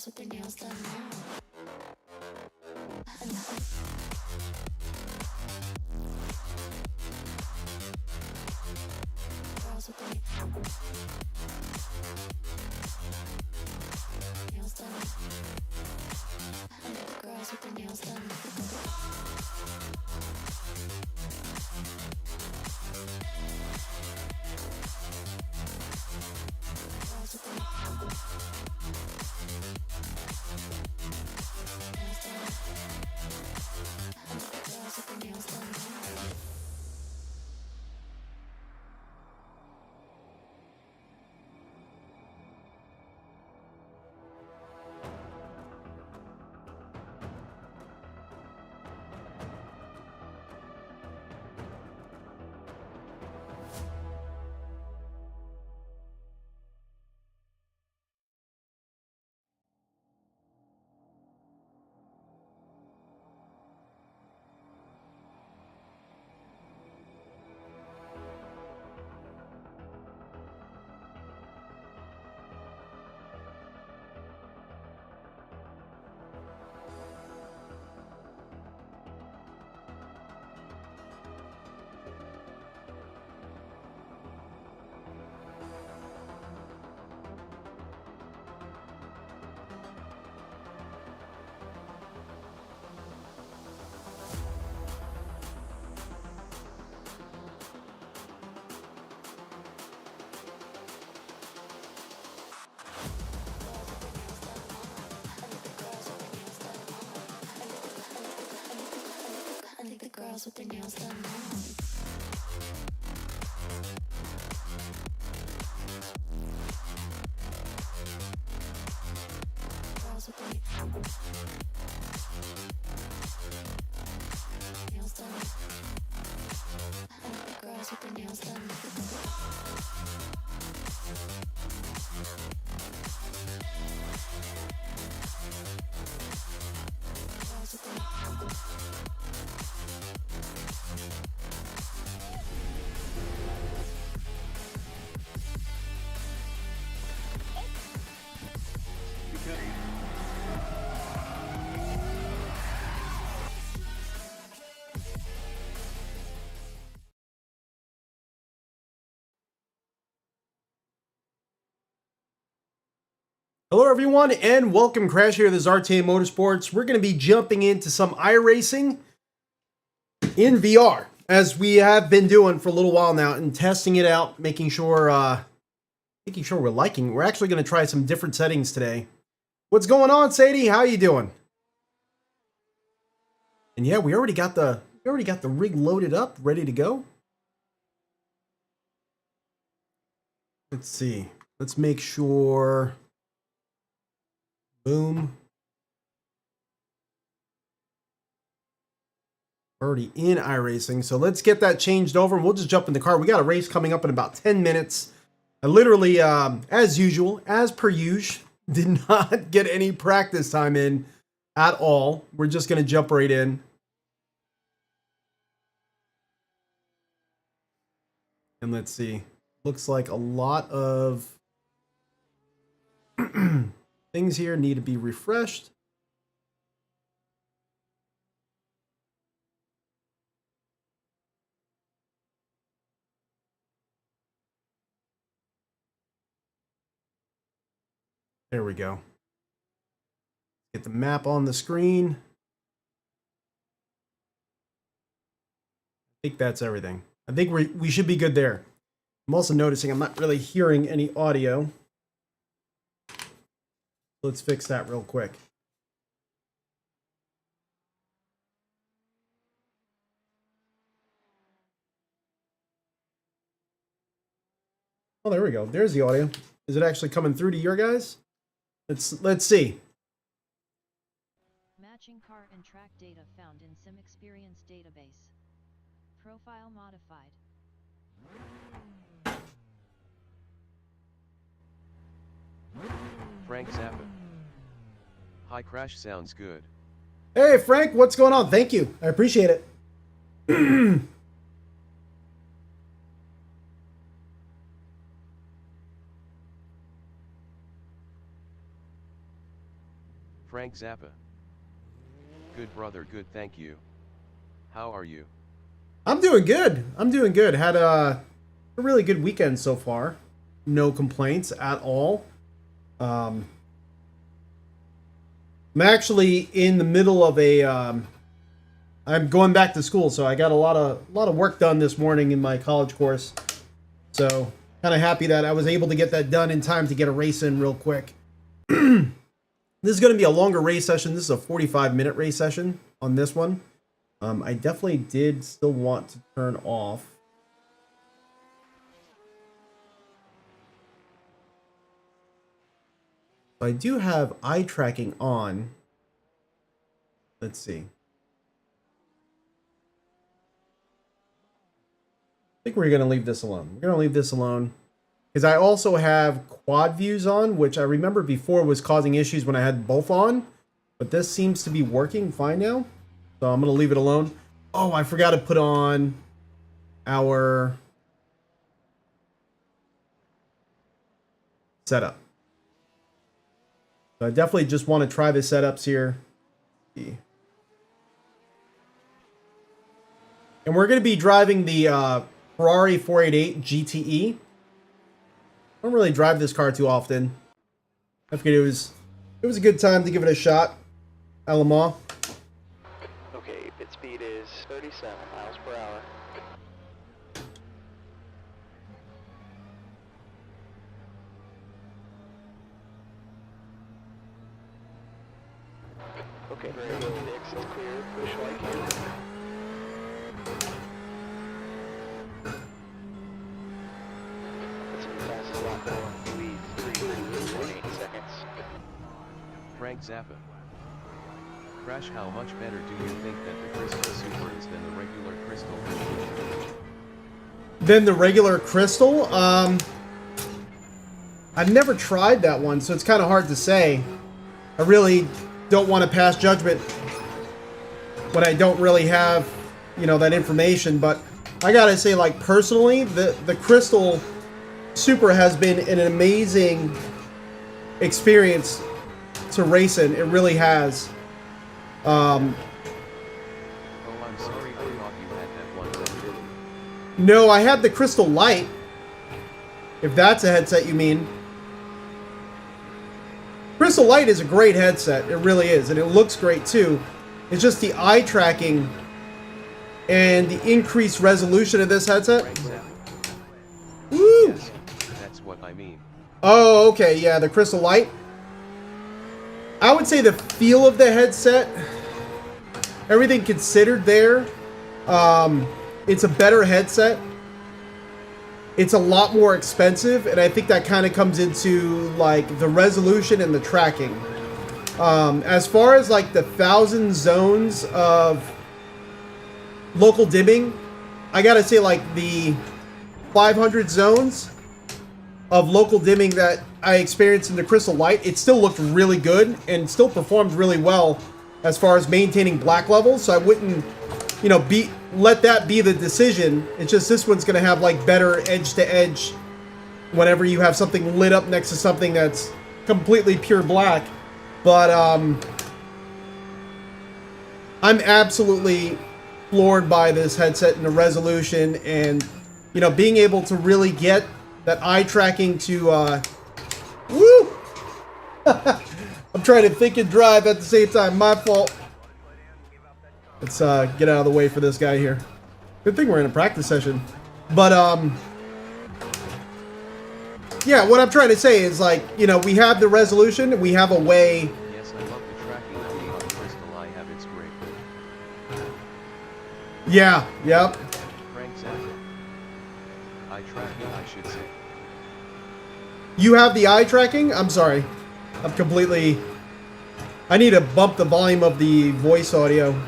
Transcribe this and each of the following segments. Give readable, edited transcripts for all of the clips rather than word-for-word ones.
girls with their nails done now. Girls with their nails done. Girls with their nails done. Girls with their nails done. Girls with their nails done now. Girls with their nails done. Girls with their nails done. Girls with their Hello everyone and welcome. Crash here. This is RTA Motorsports. We're going to be jumping into some iRacing in VR, as we have been doing for a little while now, and testing it out, making sure we're liking. We're actually going to try some different settings today. What's going on, Sadie? How you doing? And yeah, we already got the rig loaded up, ready to go. Let's see. Let's make sure. Boom. Already in iRacing, so let's get that changed over and we'll just jump in the car. We got a race coming up in about 10 minutes. I literally, as usual, as per usual, did not get any practice time in at all. We're just going to jump right in. And let's see. Looks like a lot of things here need to be refreshed. There we go. Get the map on the screen. I think that's everything. I think we should be good there. I'm also noticing I'm not really hearing any audio. Let's fix that real quick. Oh, there we go. There's the audio. Is it actually coming through to your guys? Let's see. Matching car and track data found in Sim Experience database. Profile modified. Frank Zappa. Hi, Crash sounds good. Hey Frank, what's going on? Thank you. I appreciate it. Frank Zappa. Good brother, good, thank you. How are you? I'm doing good. I'm doing good. Had a really good weekend so far. No complaints at all. I'm actually in the middle of a. I'm going back to school, so I got a lot of work done this morning in my college course. So kind of happy that I was able to get that done in time to get a race in real quick. This is going to be a longer race session. This is a 45-minute race session on this one. I definitely did still want to turn off. I do have eye tracking on. Let's see. I think we're going to leave this alone. We're going to leave this alone. Because I also have quad views on, which I remember before was causing issues when I had both on. But this seems to be working fine now. So I'm going to leave it alone. Oh, I forgot to put on our setup. So I definitely just want to try the setups here. And we're going to be driving the Ferrari 488 GTE. I don't really drive this car too often. I figured it was a good time to give it a shot at Le Mans. Okay, pit speed is 37 miles per hour. Okay, radio 6 is clear. Push like here. Let's see, fastest lap going. Lead 3.8 seconds. Frank Zappa. Crash, how much better do you think that the Crystal Super is than the regular Crystal? Than the regular Crystal? I've never tried that one, so it's kind of hard to say. I really don't want to pass judgment when I don't really have, you know, that information. But I gotta say, like, personally, the Crystal Super has been an amazing experience to race in. It really has. Oh, I'm sorry, I thought you had that one then. No, I had the Crystal Light. If that's a headset you mean. Crystal Light is a great headset. It really is. And it looks great too. It's just the eye tracking and the increased resolution of this headset. Frank Zappa. Woo! Yes, that's what I mean. Oh, okay. Yeah, the Crystal Light. I would say the feel of the headset, everything considered there, it's a better headset. It's a lot more expensive, and I think that kind of comes into like the resolution and the tracking. As far as like the 1,000 zones of local dimming, I gotta say like the 500 zones of local dimming that I experienced in the Crystal Light, it still looked really good and still performed really well as far as maintaining black levels. So I wouldn't, you know, let that be the decision. It's just this one's going to have like better edge to edge whenever you have something lit up next to something that's completely pure black. But I'm absolutely floored by this headset and the resolution and, you know, being able to really get that eye tracking to, woo! I'm trying to think and drive at the same time. My fault. Let's get out of the way for this guy here. Good thing we're in a practice session. But, yeah, what I'm trying to say is, like, you know, we have the resolution. We have a way. Yes, I love the tracking on the Crystal. I have, it's great. Yeah, yep. Frank Zappa. Eye tracking, I should say. You have the eye tracking? I'm sorry. I'm completely... I need to bump the volume of the voice audio.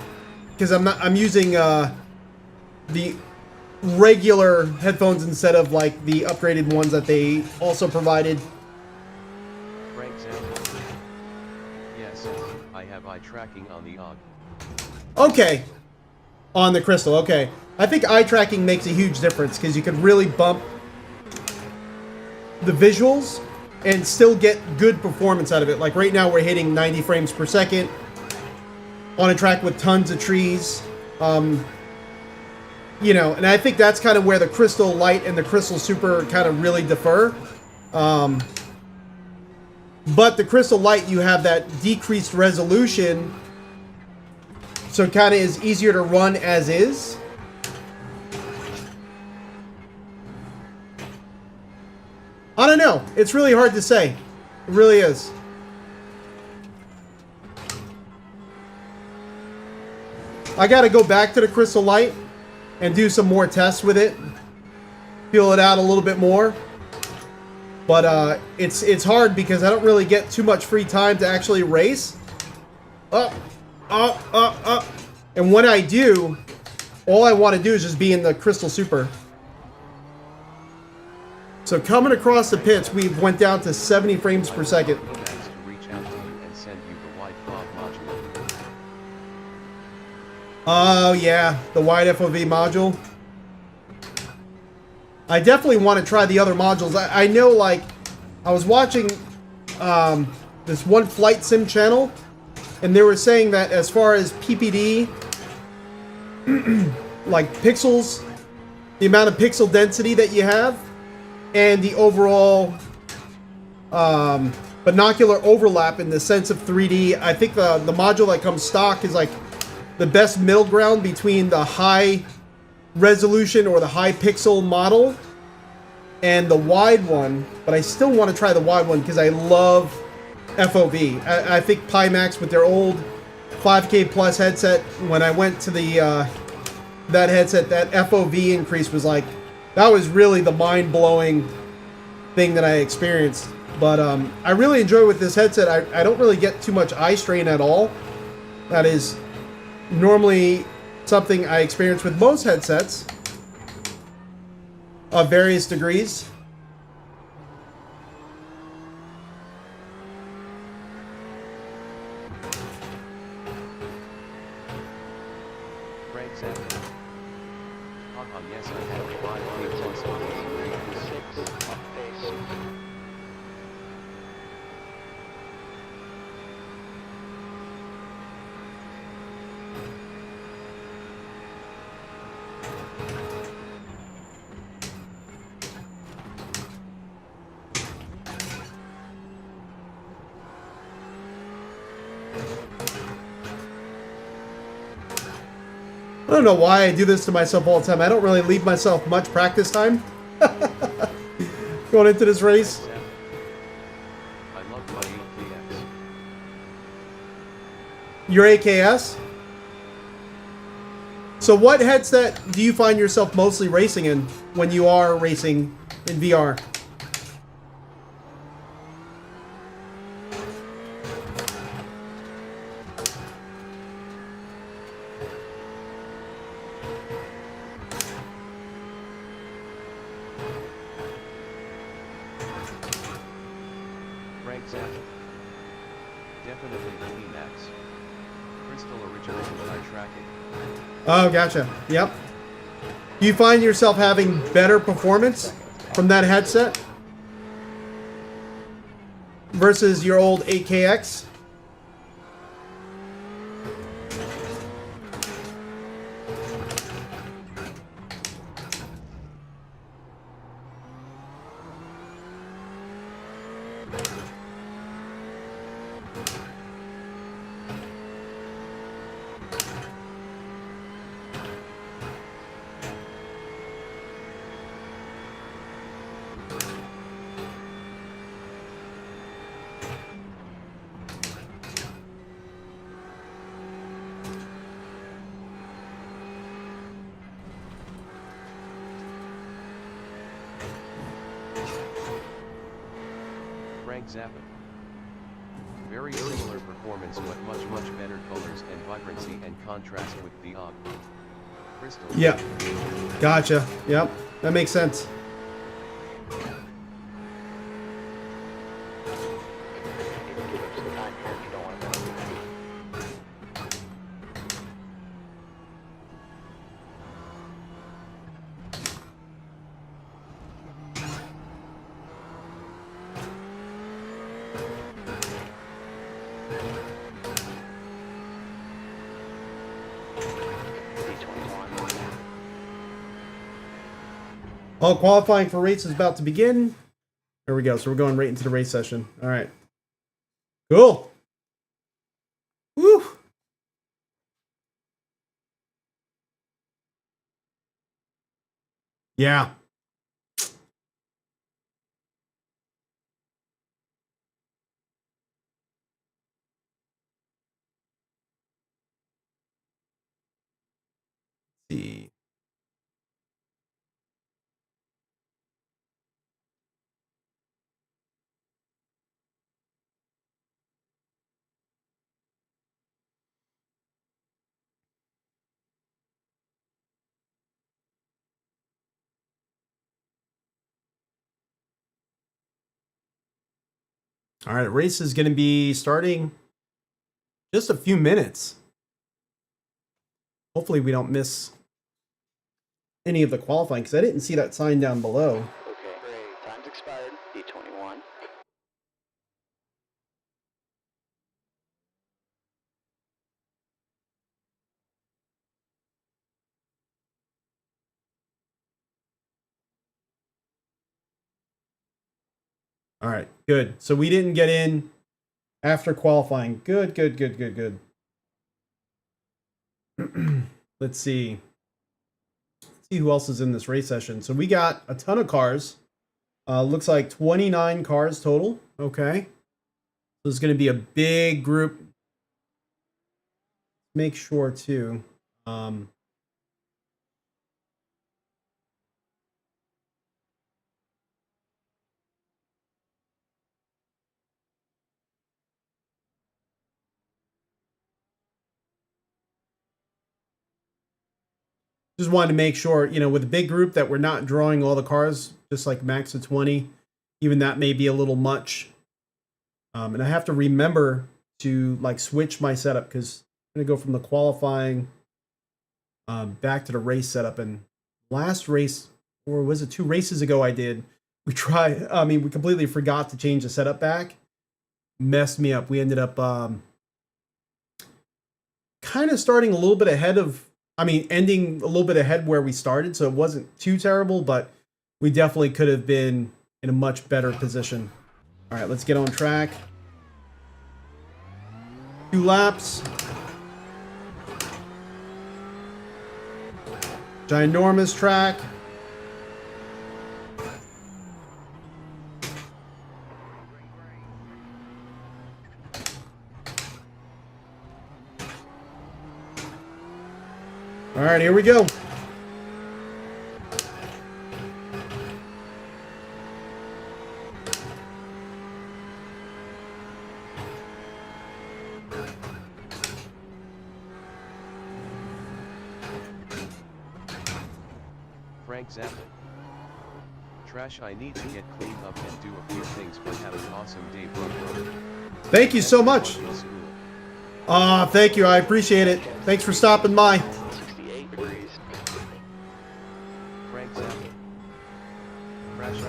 Because I'm using the regular headphones instead of like the upgraded ones that they also provided. Frank Zappa. Yes, I have eye tracking on the OG. Okay. On the Crystal, okay. I think eye tracking makes a huge difference because you can really bump the visuals and still get good performance out of it. Like right now, we're hitting 90 frames per second on a track with tons of trees. You know, and I think that's kind of where the Crystal Light and the Crystal Super kind of really differ. But the Crystal Light, you have that decreased resolution, so it kind of is easier to run as is. I don't know. It's really hard to say. It really is. I got to go back to the Crystal Light and do some more tests with it. Feel it out a little bit more. But it's hard because I don't really get too much free time to actually race. Up, up, up, up. And when I do, all I want to do is just be in the Crystal Super. So coming across the pits, we went down to 70 frames per second. PIMAX to reach out to you and send you the wide FOV module. Oh yeah, the wide FOV module. I definitely want to try the other modules. I know, like, I was watching this one flight sim channel, and they were saying that as far as PPD, like pixels, the amount of pixel density that you have, and the overall binocular overlap in the sense of 3D, I think the module that comes stock is like the best middle ground between the high resolution or the high pixel model and the wide one. But I still want to try the wide one because I love FOV. I think PIMAX with their old 5K plus headset, when I went to the that headset, that FOV increase was like, that was really the mind-blowing thing that I experienced. But I really enjoy with this headset. I don't really get too much eye strain at all. That is normally something I experience with most headsets of various degrees. Frank Zappa. Haha, yes, I have a 5K plus on 6 off pace. I don't know why I do this to myself all the time. I don't really leave myself much practice time going into this race. Zappa. I love my AKX. Your AKS? So what headset do you find yourself mostly racing in when you are racing in VR? Frank Zappa. Definitely the PIMAX. Crystal originated by tracking. Oh, gotcha. Yep. Do you find yourself having better performance from that headset versus your old 8KX? Frank Zappa. Very similar performance but much better colors and vibrancy and contrast with the OG. Crystal. Yeah. Gotcha. Yep. That makes sense. Give him some time here if you don't want to go. T21. Oh, qualifying for race is about to begin. There we go. So we're going right into the race session. All right. Cool. Woo. Yeah. Let's see. All right, race is going to be starting just a few minutes. Hopefully we don't miss any of the qualifying because I didn't see that sign down below. Okay, great. Time's expired. T21. All right, good. So we didn't get in after qualifying. Good, good, good, good, good. Let's see. Let's see who else is in this race session. So we got a ton of cars. Looks like 29 cars total. Okay. So it's going to be a big group. Make sure too. Just wanted to make sure, you know, with a big group that we're not drawing all the cars, just like max of 20. Even that may be a little much. And I have to remember to like switch my setup because I'm going to go from the qualifying back to the race setup. And last race, or was it 2 races ago we completely forgot to change the setup back. Messed me up. We ended up kind of starting a little bit ahead of, ending a little bit ahead where we started. So it wasn't too terrible, but we definitely could have been in a much better position. All right, let's get on track. 2 laps. Ginormous track. All right, here we go. Frank Zappa. Trash, I need to get cleaned up and do a few things, but have an awesome day, bro. Thank you so much. Thank you. I appreciate it. Thanks for stopping by. 68 degrees. Frank Zappa. Crash,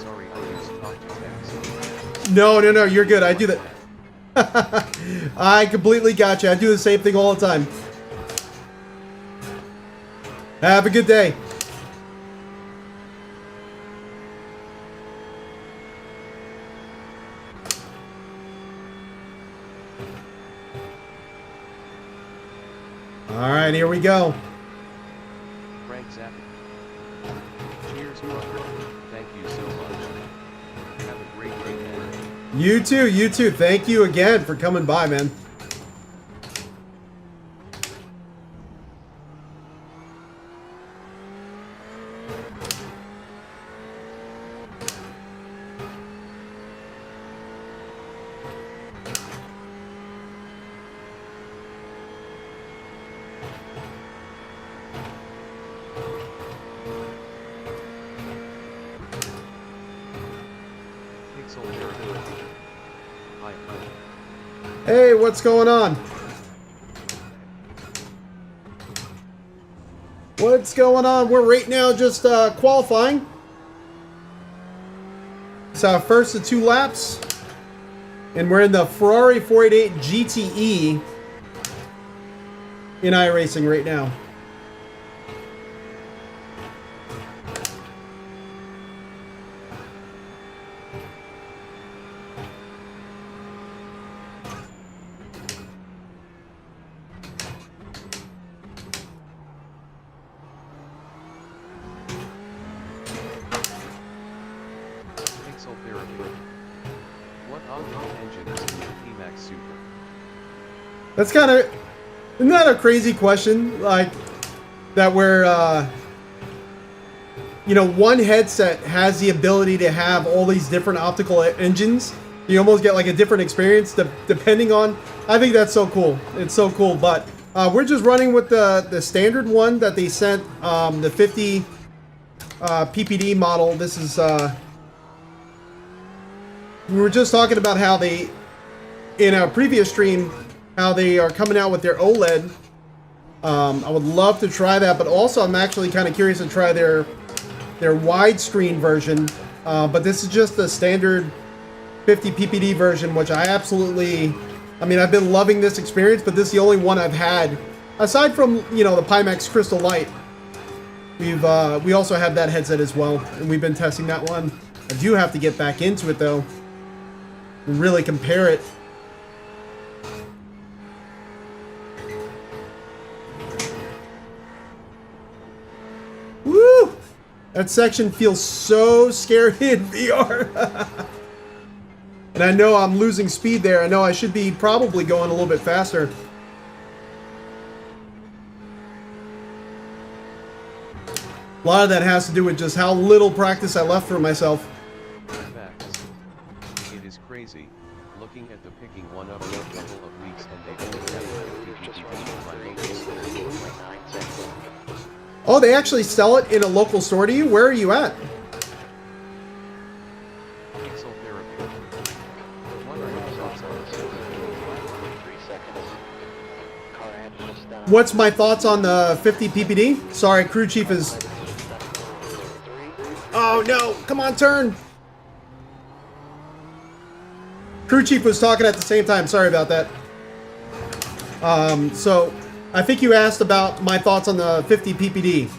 sorry, I used to talk to text. No, you're good. I do that. I completely got you. I do the same thing all the time. Have a good day. All right, here we go. Frank Zappa. Cheers, brother. Thank you so much. Have a great day, man. You too. Thank you again for coming by, man. Hey, what's going on? What's going on? We're right now just qualifying. So first of 2 laps. And we're in the Ferrari 488 GTE in iRacing right now. Pixel therapy. What on-road engine is in your PIMAX Super? That's kind of, isn't that a crazy question? Like, that where, you know, one headset has the ability to have all these different optical engines. You almost get like a different experience depending on, I think that's so cool. It's so cool, but we're just running with the standard one that they sent, the 50 PPD model. This is, we were just talking about how they, in a previous stream, how they are coming out with their OLED. I would love to try that, but also I'm actually kind of curious to try their widescreen version. But this is just the standard 50 PPD version, which I absolutely, I mean, I've been loving this experience, but this is the only one I've had, aside from, you know, the PIMAX Crystal Light. We also have that headset as well, and we've been testing that one. I do have to get back into it though, and really compare it. Woo! That section feels so scary in VR. And I know I'm losing speed there. I know I should be probably going a little bit faster. A lot of that has to do with just how little practice I left for myself. Facts. It is crazy, looking at the picking one up in a couple of weeks and they only have 50 PPD by local store. Oh, they actually sell it in a local store to you? Where are you at? Pixel therapy. What are your thoughts on this? 3 seconds. Car engine just down. What's my thoughts on the 50 PPD? Sorry, crew chief is... 3. Oh no, come on, turn. Crew chief was talking at the same time. Sorry about that. So I think you asked about my thoughts on the 50 PPD.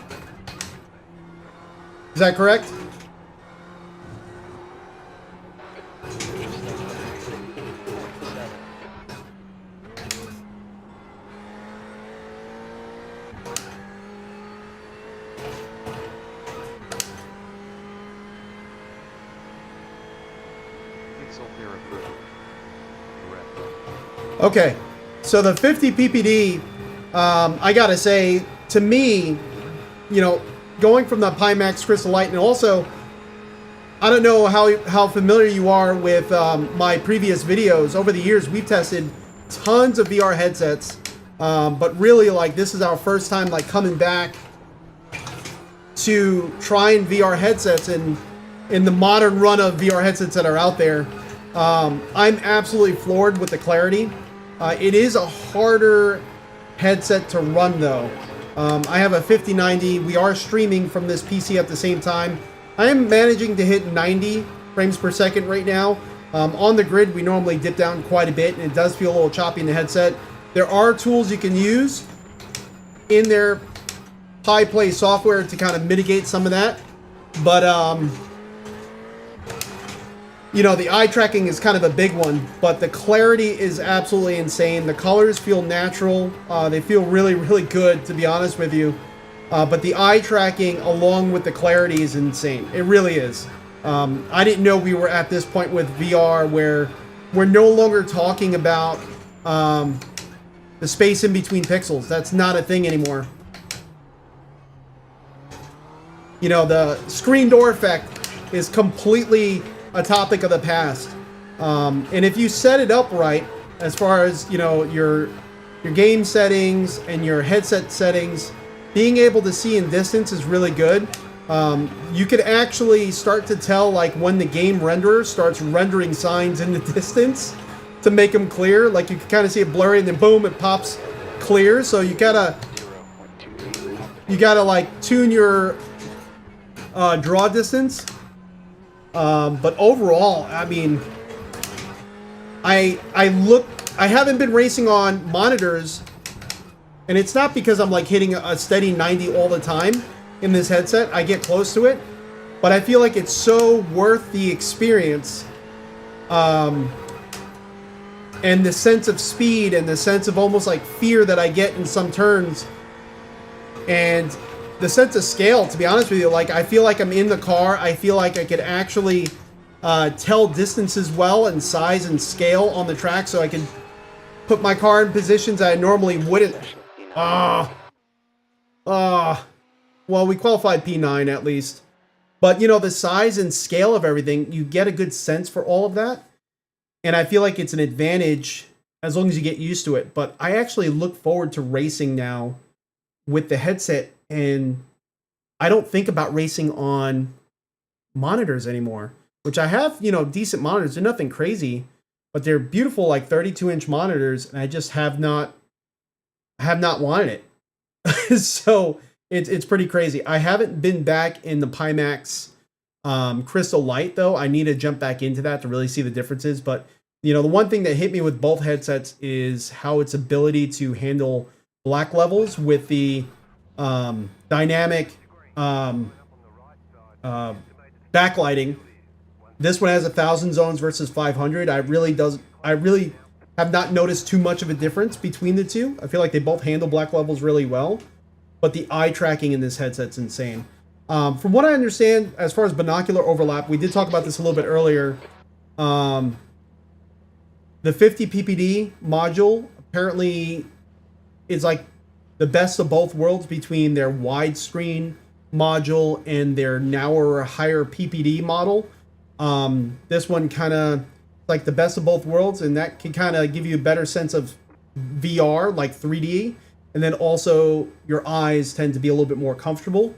Is that correct? Pixel therapy. Correct. Okay, so the 50 PPD, I gotta say, to me, you know, going from the PIMAX Crystal Light, and also, I don't know how familiar you are with my previous videos. Over the years, we've tested tons of VR headsets, but really, like, this is our first time, like, coming back to trying VR headsets in the modern run of VR headsets that are out there. I'm absolutely floored with the clarity. It is a harder headset to run though. I have a 5090. We are streaming from this PC at the same time. I am managing to hit 90 frames per second right now. On the grid, we normally dip down quite a bit, and it does feel a little choppy in the headset. There are tools you can use in their Pi Play software to kind of mitigate some of that. But, you know, the eye tracking is kind of a big one, but the clarity is absolutely insane. The colors feel natural. They feel really, really good, to be honest with you. But the eye tracking along with the clarity is insane. It really is. I didn't know we were at this point with VR where we're no longer talking about the space in between pixels. That's not a thing anymore. You know, the screen door effect is completely a topic of the past. And if you set it up right, as far as, you know, your game settings and your headset settings, being able to see in distance is really good. You could actually start to tell, like, when the game renderer starts rendering signs in the distance to make them clear. Like, you can kind of see it blurry, and then boom, it pops clear. So you gotta like tune your draw distance. But overall, I mean, I haven't been racing on monitors, and it's not because I'm like hitting a steady 90 all the time in this headset. I get close to it, but I feel like it's so worth the experience. And the sense of speed and the sense of almost like fear that I get in some turns, and the sense of scale, to be honest with you. Like, I feel like I'm in the car. I feel like I could actually tell distances well and size and scale on the track, so I can put my car in positions I normally wouldn't. Well, we qualified P9 at least. But, you know, the size and scale of everything, you get a good sense for all of that. And I feel like it's an advantage as long as you get used to it. But I actually look forward to racing now with the headset, and I don't think about racing on monitors anymore, which I have, you know, decent monitors. They're nothing crazy, but they're beautiful, like 32-inch monitors, and I just have not wanted it. So it's pretty crazy. I haven't been back in the PIMAX Crystal Light, though. I need to jump back into that to really see the differences. But, you know, the one thing that hit me with both headsets is how its ability to handle black levels with the dynamic backlighting. This one has 1,000 zones versus 500. I really have not noticed too much of a difference between the two. I feel like they both handle black levels really well, but the eye tracking in this headset's insane. From what I understand, as far as binocular overlap, we did talk about this a little bit earlier. The 50 ppd module apparently is like the best of both worlds between their widescreen module and their narrower, higher ppd model. This one kind of like the best of both worlds, and that can kind of give you a better sense of VR, like 3D, and then also your eyes tend to be a little bit more comfortable.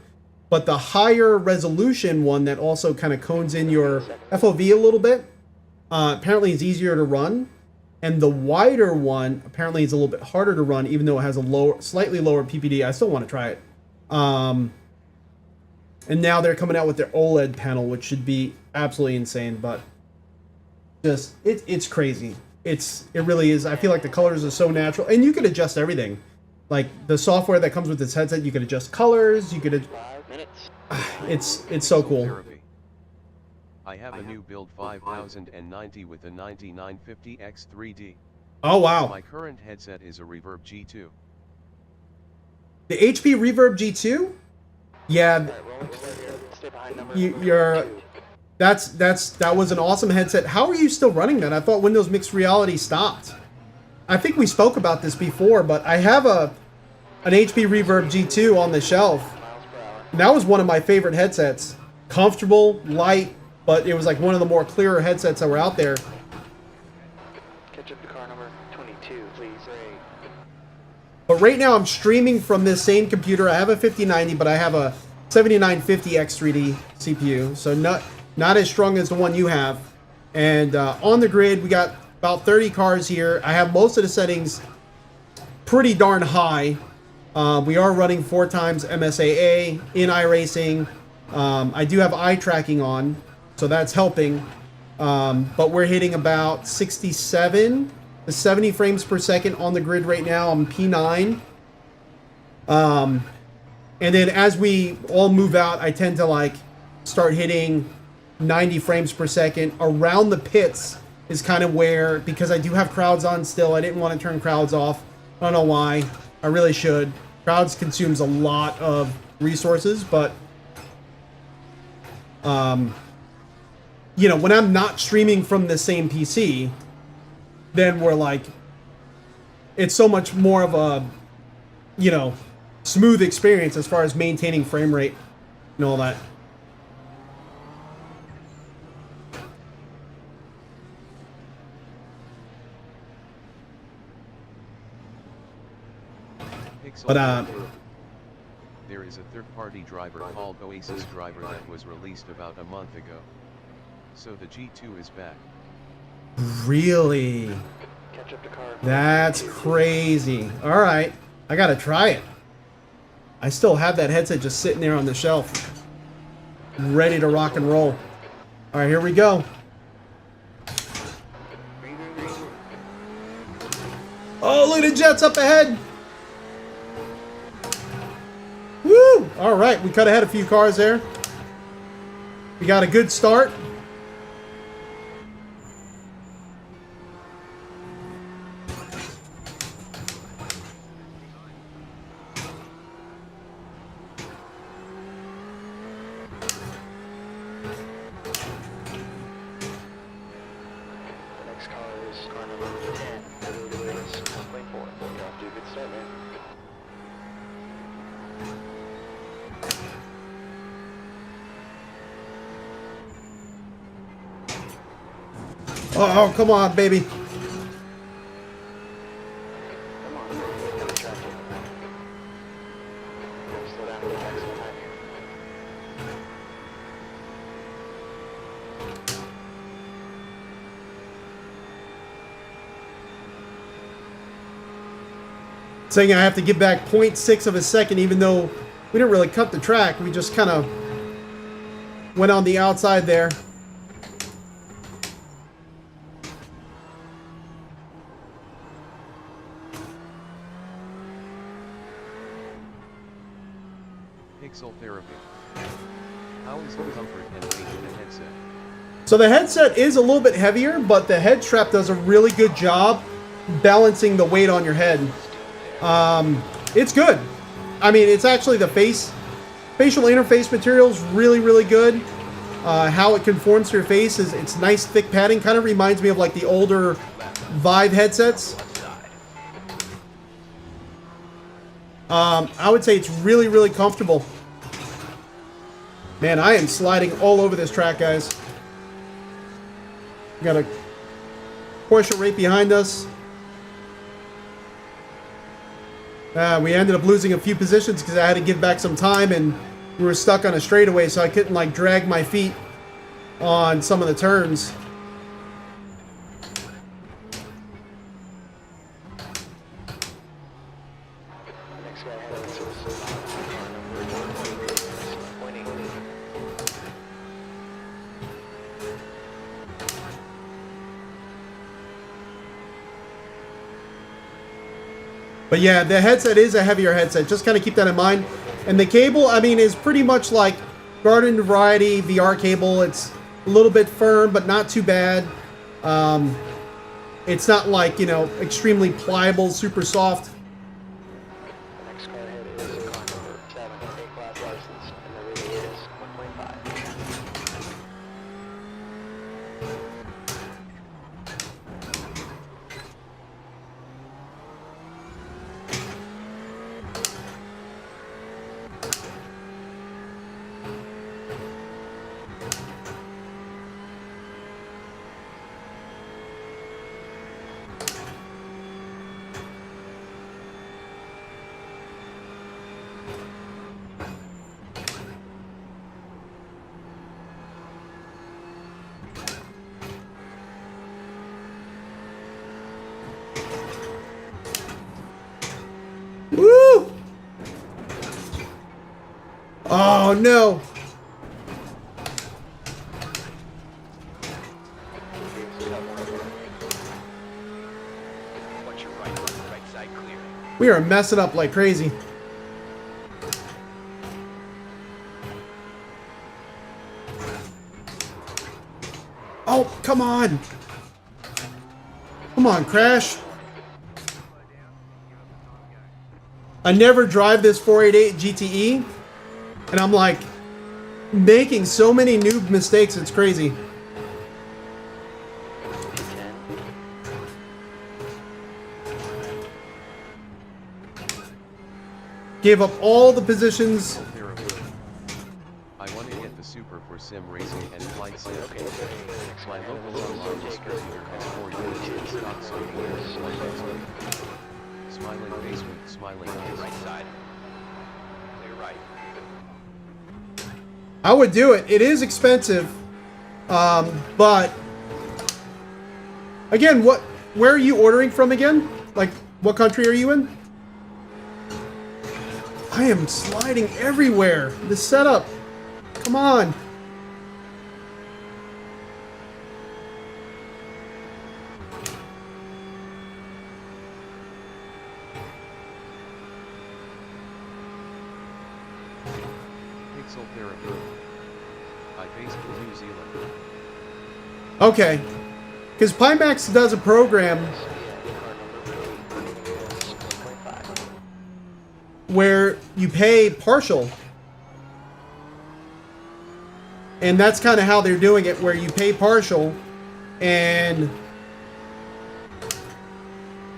But the higher resolution one that also kind of cones in your FOV a little bit, apparently is easier to run. And the wider one apparently is a little bit harder to run, even though it has a slightly lower PPD. I still want to try it. And now they're coming out with their OLED panel, which should be absolutely insane. But just it's crazy. It really is. I feel like the colors are so natural, and you could adjust everything. Like the software that comes with this headset, you could adjust colors. You could. 5 minutes. It's so cool. Therapy. I have a new build 5090 with a 9950X 3D. Oh wow! My current headset is a Reverb G2. The HP Reverb G2? Yeah, Alright, roll right here. Stay behind number you're. 2. That was an awesome headset. How are you still running that? I thought Windows Mixed Reality stopped. I think we spoke about this before, but I have an HP Reverb G2 on the shelf. Miles per hour. And that was one of my favorite headsets. Comfortable, light, but it was like one of the more clearer headsets that were out there. Catch up to car number 22, please. But right now I'm streaming from this same computer. I have a 5090, but I have a 7950X3D CPU, so not as strong as the one you have. And on the grid, we got about 30 cars here. I have most of the settings pretty darn high. We are running 4 times MSAA in iRacing. I do have eye tracking on, so that's helping. But we're hitting about 67 to 70 frames per second on the grid right now. I'm P9. And then as we all move out, I tend to like start hitting 90 frames per second. Around the pits is kind of where, because I do have crowds on still, I didn't want to turn crowds off. I don't know why. I really should. Crowds consumes a lot of resources, but you know, when I'm not streaming from the same PC, then we're like, it's so much more of a, you know, smooth experience as far as maintaining frame rate and all that. But there is a third-party driver called Oasis Driver that was released about a month ago. So the G2 is back. Really? Catch up to car. That's crazy. All right, I gotta try it. I still have that headset just sitting there on the shelf, ready to rock and roll. All right, here we go. Green, green, green. Oh, look at the jets up ahead. Woo! All right, we cut ahead a few cars there. We got a good start. The next car is car number 10. The route is 1.4. You're off to a good start, man. Oh, come on, baby. Come on, you gotta track it. Gotta slow down and get back some time here. Saying I have to give back 0.6 of a second, even though we didn't really cut the track. We just kind of went on the outside there. Pixel therapy. How is the comfort and weight of the headset? So the headset is a little bit heavier, but the head strap does a really good job balancing the weight on your head. It's good. I mean, it's actually the facial interface material is really, really good. How it conforms to your face is it's nice thick padding. Kind of reminds me of like the older Vive headsets. I would say it's really, really comfortable. Man, I am sliding all over this track, guys. We got a Porsche right behind us. We ended up losing a few positions because I had to give back some time and we were stuck on a straightaway, so I couldn't like drag my feet on some of the turns. The next guy ahead of us is car number 1.8. But yeah, the headset is a heavier headset. Just kind of keep that in mind. And the cable, I mean, is pretty much like Garden Variety VR cable. It's a little bit firm, but not too bad. It's not like, you know, extremely pliable, super soft. The next car ahead is car number 7, A-class license, and the rating is 1.5. Woo! Oh, no. Watch your right side clear. We are messing up like crazy. Oh, come on. Come on, Crash. I never drive this 488 GTE, and I'm like making so many noob mistakes, it's crazy. 10. Gave up all the positions. Therapy. I want to get the super for sim racing and flight sim. Okay, My local online distributor has 4 units in stock, so smiling face with smiling face. right side. Clear right. I would do it. It is expensive, but again, where are you ordering from again? Like, what country are you in? I am sliding everywhere. The setup. Come on. Pixel therapy. I based in New Zealand. Okay. Because PIMAX does a program Yeah, car number 8, rating is 1.5. where you pay partial. And that's kind of how they're doing it, where you pay partial, and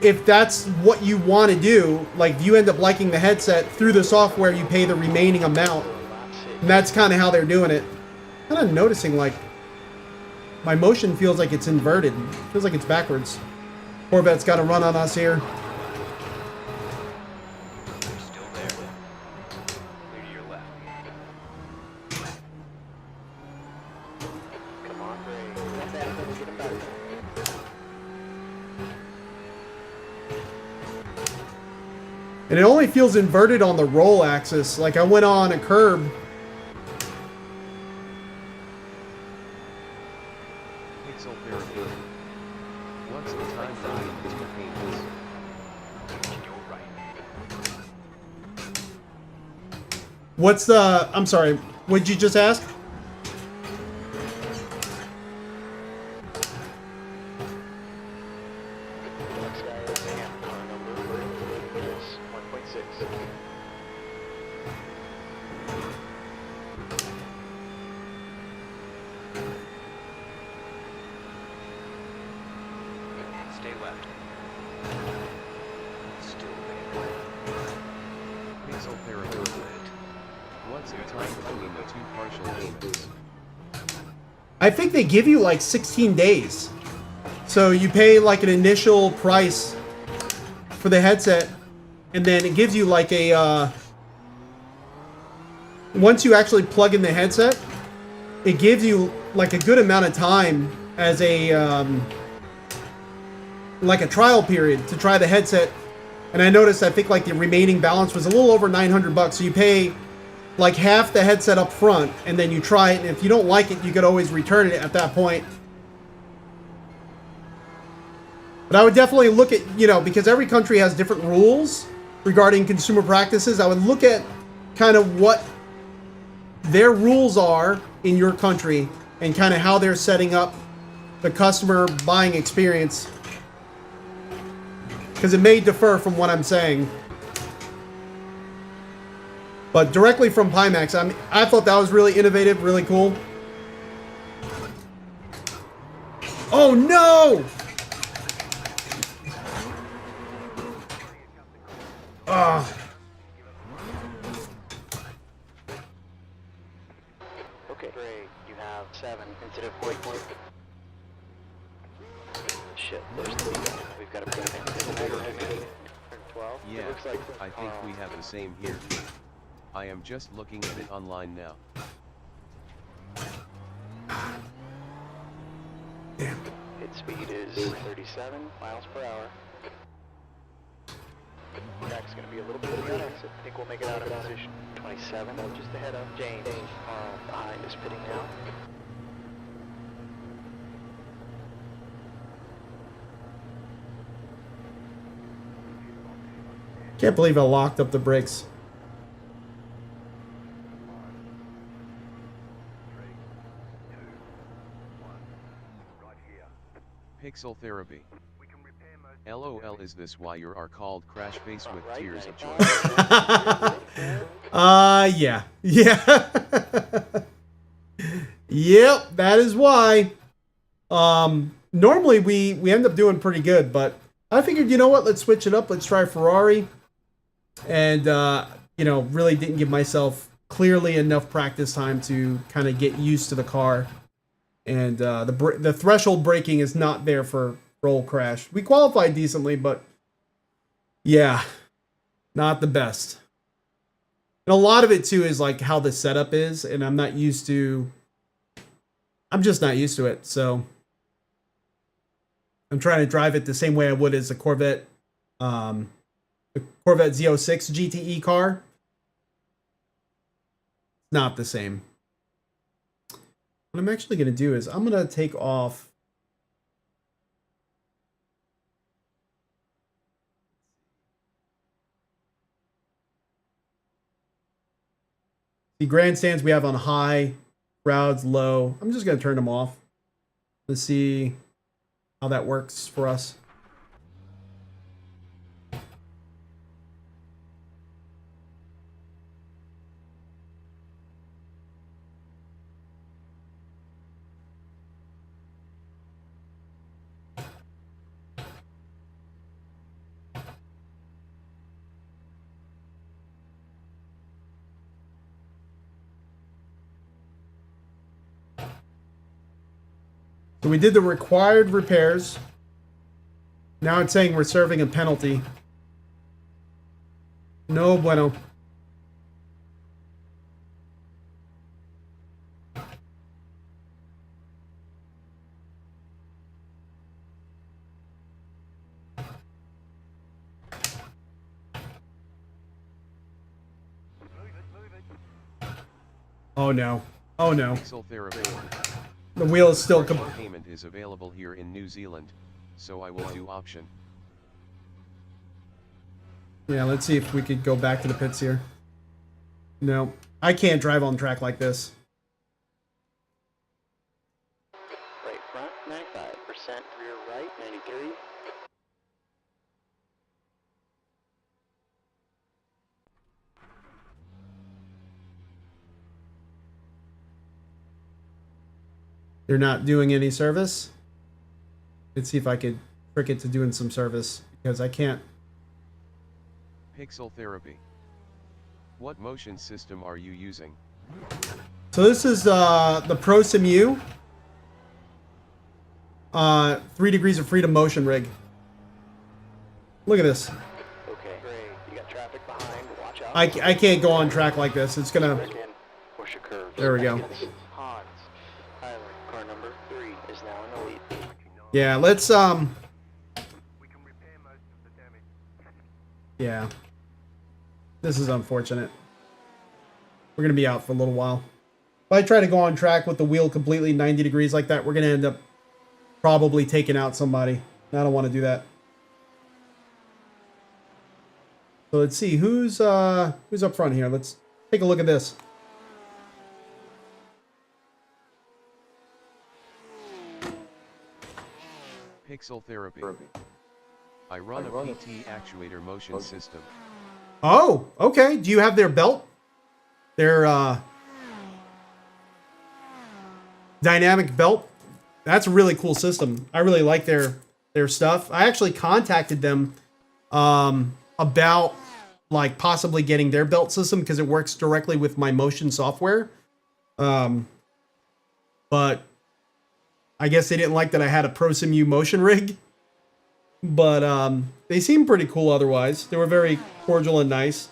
if that's what you want to do, like if you end up liking the headset through the software, you pay the remaining amount. And that's kind of how they're doing it. Kind of noticing like my motion feels like it's inverted. Feels like it's backwards. Corvette's got to run on us here. You're still there. Clear to your left. Come on, Gray. Not bad, but we're getting better. And it only feels inverted on the roll axis. Like I went on a curb. Pixel therapy. What's the time between these payments? You're right. What's the... I'm sorry. What'd you just ask? Next guy is Sam. Car number rating is 1.6. Stay left. Still there. Pixel therapy. What's the time between the two partial payments? I think they give you like 16 days. So you pay like an initial price for the headset, and then it gives you like a... once you actually plug in the headset, it gives you like a good amount of time as a... like a trial period to try the headset. And I noticed, I think like the remaining balance was a little over 900 bucks. So you pay like half the headset up front, and then you try it, and if you don't like it, you could always return it at that point. But I would definitely look at, you know, because every country has different rules regarding consumer practices, I would look at kind of what their rules are in your country and kind of how they're setting up the customer buying experience. Because it may differ from what I'm saying. But directly from PIMAX, I thought that was really innovative, really cool. Oh no! Okay, great. You have 7 instead of 4 points. Shit, there's the lead. We've got a pretty thing. 12. Yeah, It looks like I think we have the same here. I am just looking at it online now. Damn. its speed is 37 miles per hour. Track's gonna be a little bit of an exit. I think we'll make it out of position 27, just ahead of James. Behind is pitting now. Can't believe I locked up the brakes. Pixel therapy. LOL, is this why you are called Crash Face with Right, tears of joy? 95. Yeah. Yeah. Yep, that is why. Normally we end up doing pretty good, but I figured, you know what, let's switch it up. Let's try Ferrari. And, you know, really didn't give myself clearly enough practice time to kind of get used to the car. And the threshold braking is not there for roll crash. We qualified decently, but yeah, not the best. And a lot of it too is like how the setup is, and I'm just not used to it. So I'm trying to drive it the same way I would as a Corvette, the Corvette Z06 GTE car. Not the same. What I'm actually going to do is I'm going to take off. The grandstands we have on high, crowds low. I'm just going to turn them off. Let's see how that works for us. So we did the required repairs. Now it's saying we're serving a penalty. No bueno. Oh no. Oh no. Pixel therapy. The wheel is still Payment is available here in New Zealand, so I will do option. Yeah, let's see if we could go back to the pits here. No, I can't drive on track like this. Right front, 95%. Rear right, 93. They're not doing any service. Let's see if I could trick it to doing some service, because I can't. Pixel therapy. What motion system are you using? So this is the Prosimu 3 degrees of freedom motion rig. Look at this. Okay, great. You got traffic behind. Watch out. I can't go on track like this. It's gonna. Back in. Push a curve. There we go. Hans. Tyler, car number 3 is now in the lead. Yeah, let's yeah. This is unfortunate. We're gonna be out for a little while. If I try to go on track with the wheel completely 90 degrees like that, we're gonna end up probably taking out somebody. I don't want to do that. So let's see who's up front here. Let's take a look at this. Pixel therapy. I run a PT actuator motion system. Oh, okay. Do you have their belt? Their dynamic belt? That's a really cool system. I really like their stuff. I actually contacted them about like possibly getting their belt system because it works directly with my motion software. But I guess they didn't like that I had a Prosimu motion rig. But they seemed pretty cool otherwise. They were very cordial and nice.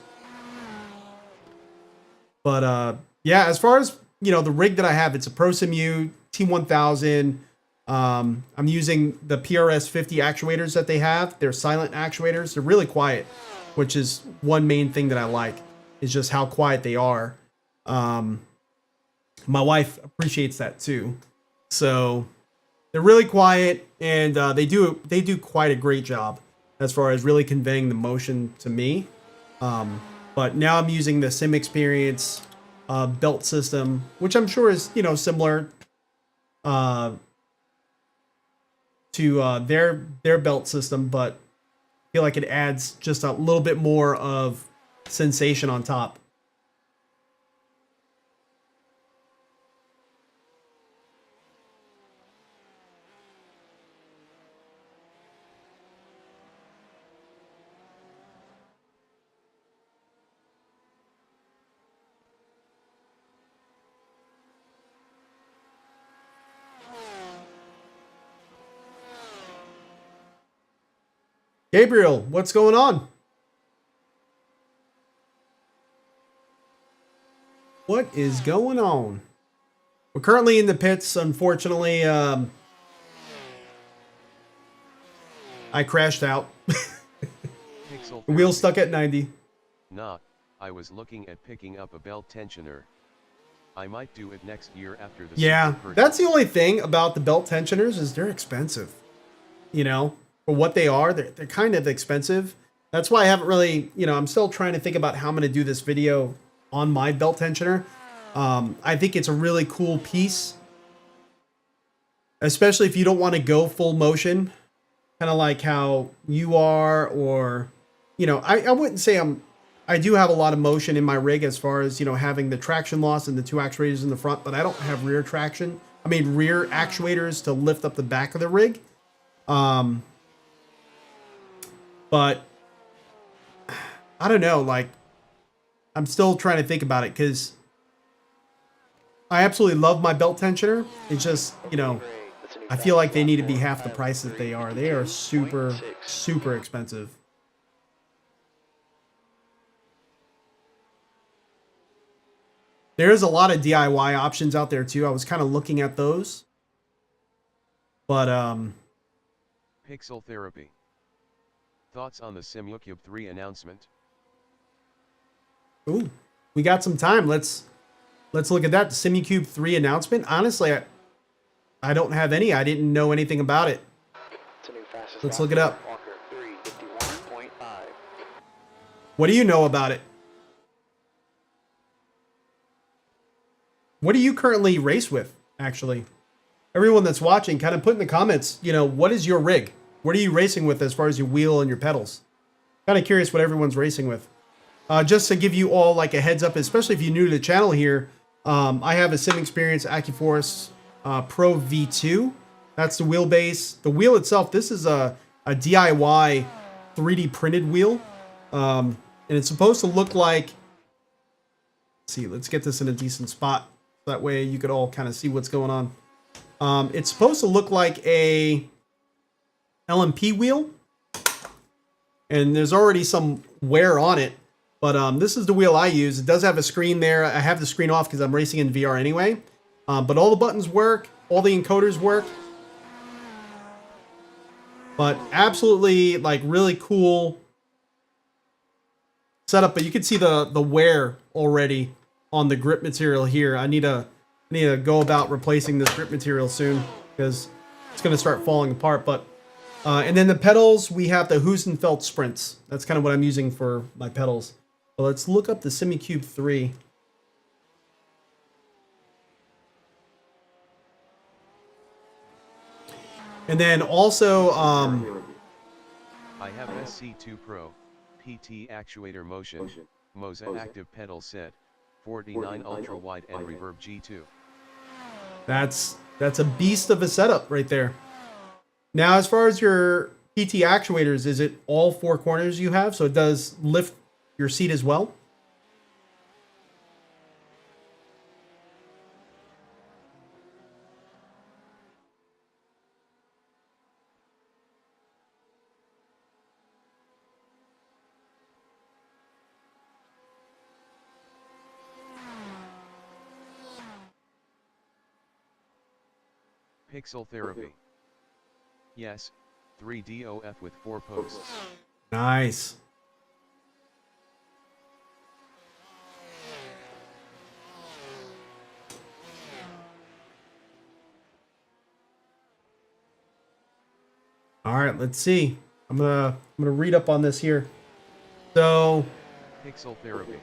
But yeah, as far as, you know, the rig that I have, it's a Prosimu T1000. I'm using the PRS50 actuators that they have. They're silent actuators. They're really quiet, which is one main thing that I like, is just how quiet they are. My wife appreciates that too. So they're really quiet, and they do quite a great job as far as really conveying the motion to me. But now I'm using the Sim Experience belt system, which I'm sure is, you know, similar to their belt system, but I feel like it adds just a little bit more of sensation on top. Gabriel, what's going on? What is going on? We're currently in the pits. Unfortunately, I crashed out. Pixel The wheel therapy. stuck at 90. Nah, I was looking at picking up a belt tensioner. I might do it next year after the Yeah, super purchase. that's the only thing about the belt tensioners is they're expensive. You know, for what they are, they're kind of expensive. That's why I haven't really, you know, I'm still trying to think about how I'm going to do this video on my belt tensioner. I think it's a really cool piece, especially if you don't want to go full motion, kind of like how you are, or, you know, I wouldn't say I do have a lot of motion in my rig as far as, you know, having the traction loss and the 2 actuators in the front, but I don't have rear actuators to lift up the back of the rig. But I don't know, like, I'm still trying to think about it, because I absolutely love my belt tensioner. It's just, you know, I feel like they need to be half the price that they are. They are super, super expensive. There's a lot of DIY options out there too. I was kind of looking at those. But Pixel Therapy. Thoughts on the SimuCube 3 announcement? ooh, we got some time. Let's look at that. The SimuCube 3 announcement. Honestly, I don't have any. I didn't know anything about it. It's a new fastest Let's lap look it up. Walker 351.5. What do you know about it? What do you currently race with, actually? Everyone that's watching, kind of put in the comments, you know, what is your rig? What are you racing with as far as your wheel and your pedals? Kind of curious what everyone's racing with. Just to give you all like a heads up, especially if you're new to the channel here, I have a Sim Experience AccuForce Pro V2. That's the wheelbase. The wheel itself, this is a DIY 3D printed wheel. And it's supposed to look like, let's see, let's get this in a decent spot. That way you could all kind of see what's going on. It's supposed to look like a LMP wheel. And there's already some wear on it. But this is the wheel I use. It does have a screen there. I have the screen off because I'm racing in VR anyway. But all the buttons work. All the encoders work. But absolutely, like, really cool setup. But you can see the wear already on the grip material here. I need to go about replacing this grip material soon, because it's going to start falling apart. But and then the pedals, we have the Husenfeld Sprints. That's kind of what I'm using for my pedals. But let's look up the SimuCube 3. And then also, I have SC2 Pro, PT Actuator Motion, Moza Active Pedal Set, 49 Ultra Wide and Reverb G2. that's a beast of a setup right there. Now, as far as your PT actuators, is it all 4 corners you have? So it does lift your seat as well? Pixel Therapy. Yes, 3DOF with 4 posts. Nice. All right, let's see. I'm gonna read up on this here. So, Pixel Therapy.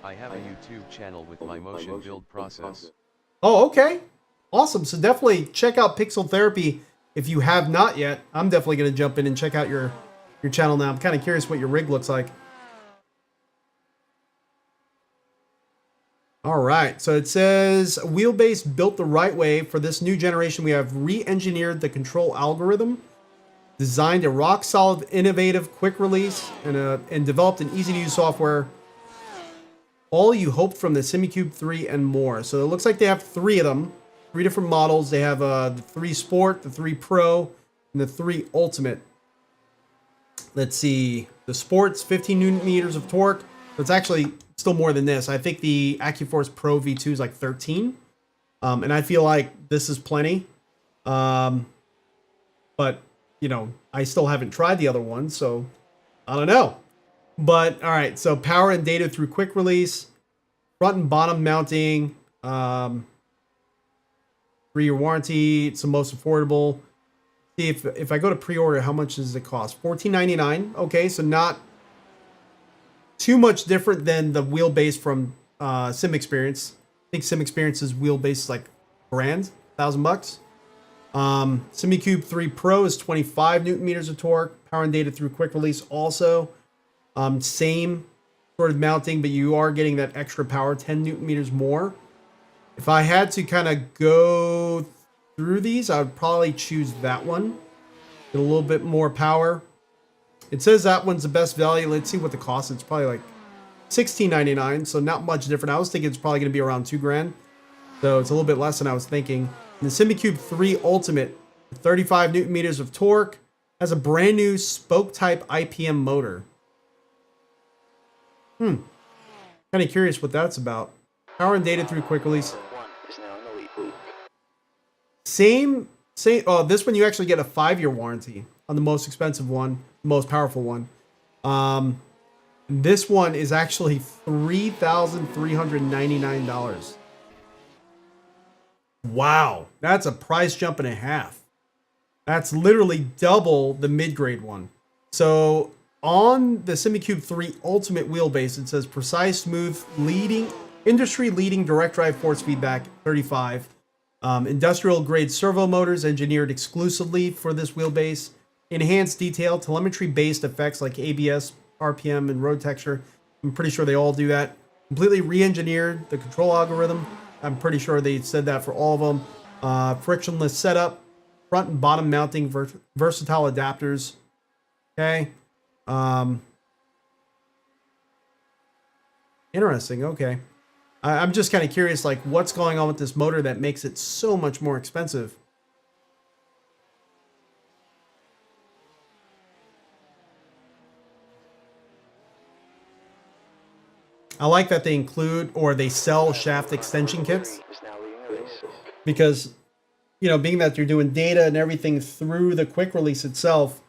I have a YouTube channel with my motion build process. oh, okay. Awesome. So definitely check out Pixel Therapy if you have not yet. I'm definitely going to jump in and check out your channel now. I'm kind of curious what your rig looks like. All right. So it says wheelbase built the right way. For this new generation, we have re-engineered the control algorithm, designed a rock solid, innovative, quick release, and developed an easy to use software. All you hoped from the SimuCube 3 and more. So it looks like they have 3 of them. 3 different models. They have the 3 Sport, the 3 Pro, and the 3 Ultimate. Let's see. The Sport's 15 Newton meters of torque. So it's actually still more than this. I think the AccuForce Pro V2 is like 13. And I feel like this is plenty. But, you know, I still haven't tried the other one, so I don't know. But, all right. So power and data through quick release. Front and bottom mounting. 3-year warranty. It's the most affordable. See if I go to pre-order, how much does it cost? $14.99. Okay, so not too much different than the wheelbase from Sim Experience. I think Sim Experience's wheelbase is like $1,000, $1,000. SimiCube 3 Pro is 25 newton meters of torque, power and data through quick release also. Same sort of mounting, but you are getting that extra power, 10 newton meters more. If I had to kind of go through these, I would probably choose that one. Get a little bit more power. It says that one's the best value. Let's see what the cost is. It's probably like $16.99, so not much different. I was thinking it's probably going to be around $2,000. So it's a little bit less than I was thinking. And the SimiCube 3 Ultimate, 35 newton meters of torque, has a brand new spoke type IPM motor. Kind of curious what that's about. Power and data through quick release. Same. Oh, this one you actually get a 5-year warranty on the most expensive one, most powerful one. This one is actually $3,399. Wow, that's a price jump and a half. That's literally double the mid-grade one. So on the SimiCube 3 Ultimate wheelbase, it says precise, smooth, industry-leading direct drive force feedback, 35. Industrial-grade servo motors engineered exclusively for this wheelbase. Enhanced detail, telemetry-based effects like ABS, RPM, and road texture. I'm pretty sure they all do that. Completely re-engineered the control algorithm. I'm pretty sure they said that for all of them. Frictionless setup, front and bottom mounting, versatile adapters. Okay. Interesting. Okay. I'm just kind of curious, like, what's going on with this motor that makes it so much more expensive? I like that they include or they sell shaft extension kits because, you know, being that you're doing data and everything through the quick release itself,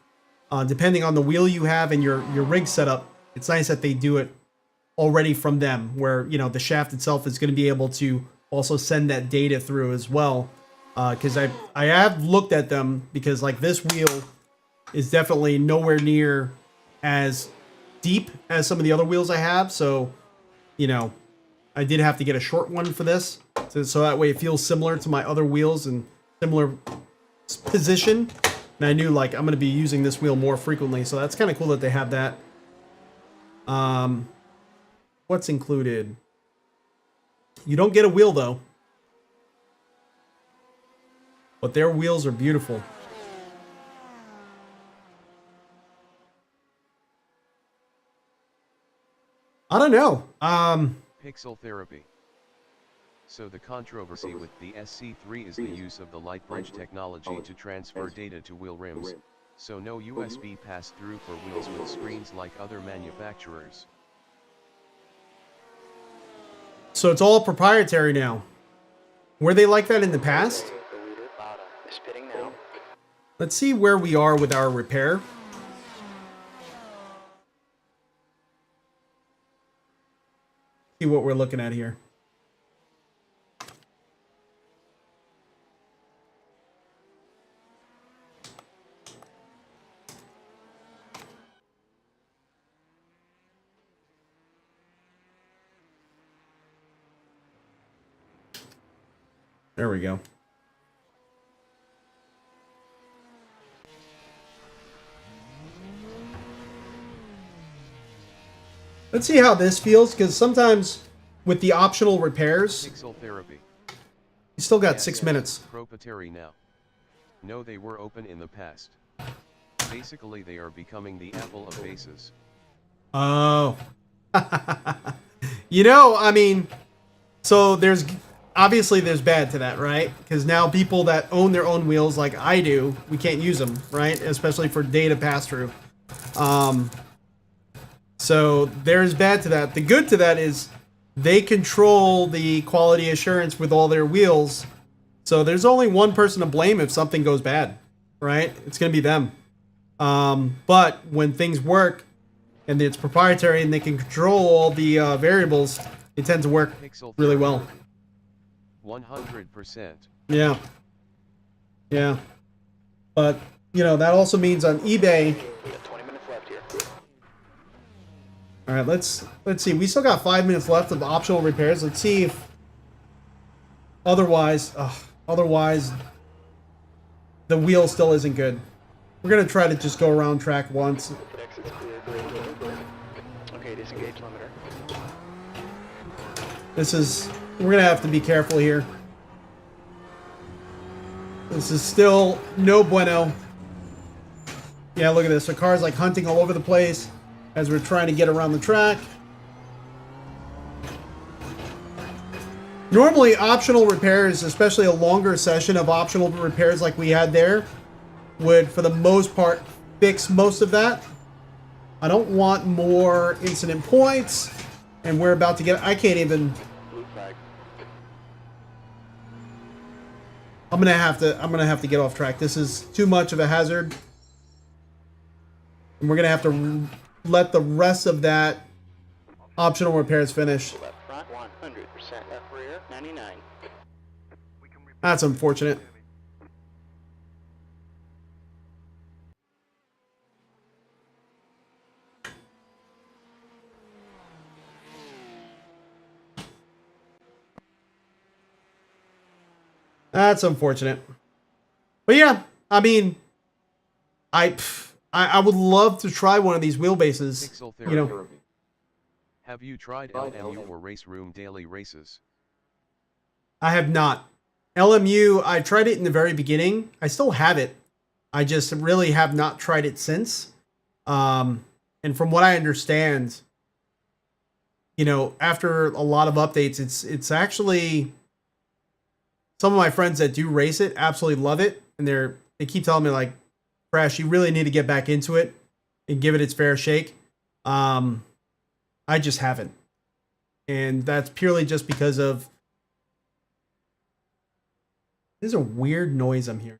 depending on the wheel you have and your rig setup, it's nice that they do it already from them where, you know, the shaft itself is going to be able to also send that data through as well. Because I have looked at them because, like, this wheel is definitely nowhere near as deep as some of the other wheels I have. So, you know, I did have to get a short one for this. So that way it feels similar to my other wheels and similar position. And I knew, like, I'm going to be using this wheel more frequently. So that's kind of cool that they have that. What's included? You don't get a wheel, though. But their wheels are beautiful. I don't know. Pixel therapy. So the controversy with the SC3 is the use of the light bridge technology to transfer data to wheel rims, so no USB pass-through for wheels with screens like other manufacturers. So it's all proprietary now. Were they like that in the past? Let's see where we are with our repair. See what we're looking at here. There we go. Let's see how this feels, because sometimes with the optional repairs, Pixel therapy. you still got 6 minutes. Proprietary now. No, they were open in the past. Basically, they are becoming the Apple of bases. Oh. You know, I mean, so there's obviously there's bad to that, right? Because now people that own their own wheels like I do, we can't use them, right? Especially for data pass-through. So there's bad to that. The good to that is they control the quality assurance with all their wheels. So there's only one person to blame if something goes bad, right? It's going to be them. But when things work and it's proprietary and they can control all the variables, it tends to work really well. 100%. Yeah. Yeah. But, you know, that also means on eBay, All right, let's see. We still got 5 minutes left of optional repairs. Let's see if otherwise the wheel still isn't good. We're gonna try to just go around track once. Exit's clear. Okay, disengage limiter. We're gonna have to be careful here. This is still no bueno. Yeah, look at this. The car's like hunting all over the place as we're trying to get around the track. Normally, optional repairs, especially a longer session of optional repairs like we had there, would, for the most part, fix most of that. I don't want more incident points, and we're about to get... I can't even... Blue flag. I'm gonna have to get off track. This is too much of a hazard. And we're gonna have to let the rest of that optional repairs finish. Left front 100%. Left rear 99. That's unfortunate. That's unfortunate. But yeah, I mean, I would love to try one of these wheelbases. Pixel You know, therapy. Have you tried LMU or Race Room daily races? I have not. LMU, I tried it in the very beginning. I still have it. I just really have not tried it since. And from what I understand, you know, after a lot of updates, it's actually, some of my friends that do race it absolutely love it, and they keep telling me like, Crash, you really need to get back into it and give it its fair shake. I just haven't, and that's purely just because of, there's a weird noise I'm hearing.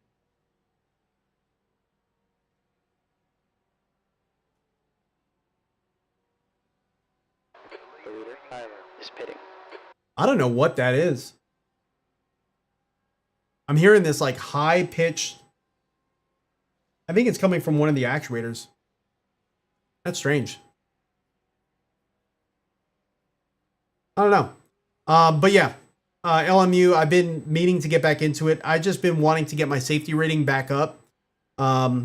The leader, Tyler, is pitting. I don't know what that is. I'm hearing this like high pitched. I think it's coming from one of the actuators. That's strange. I don't know. But yeah, LMU, I've been meaning to get back into it. I've just been wanting to get my safety rating back up,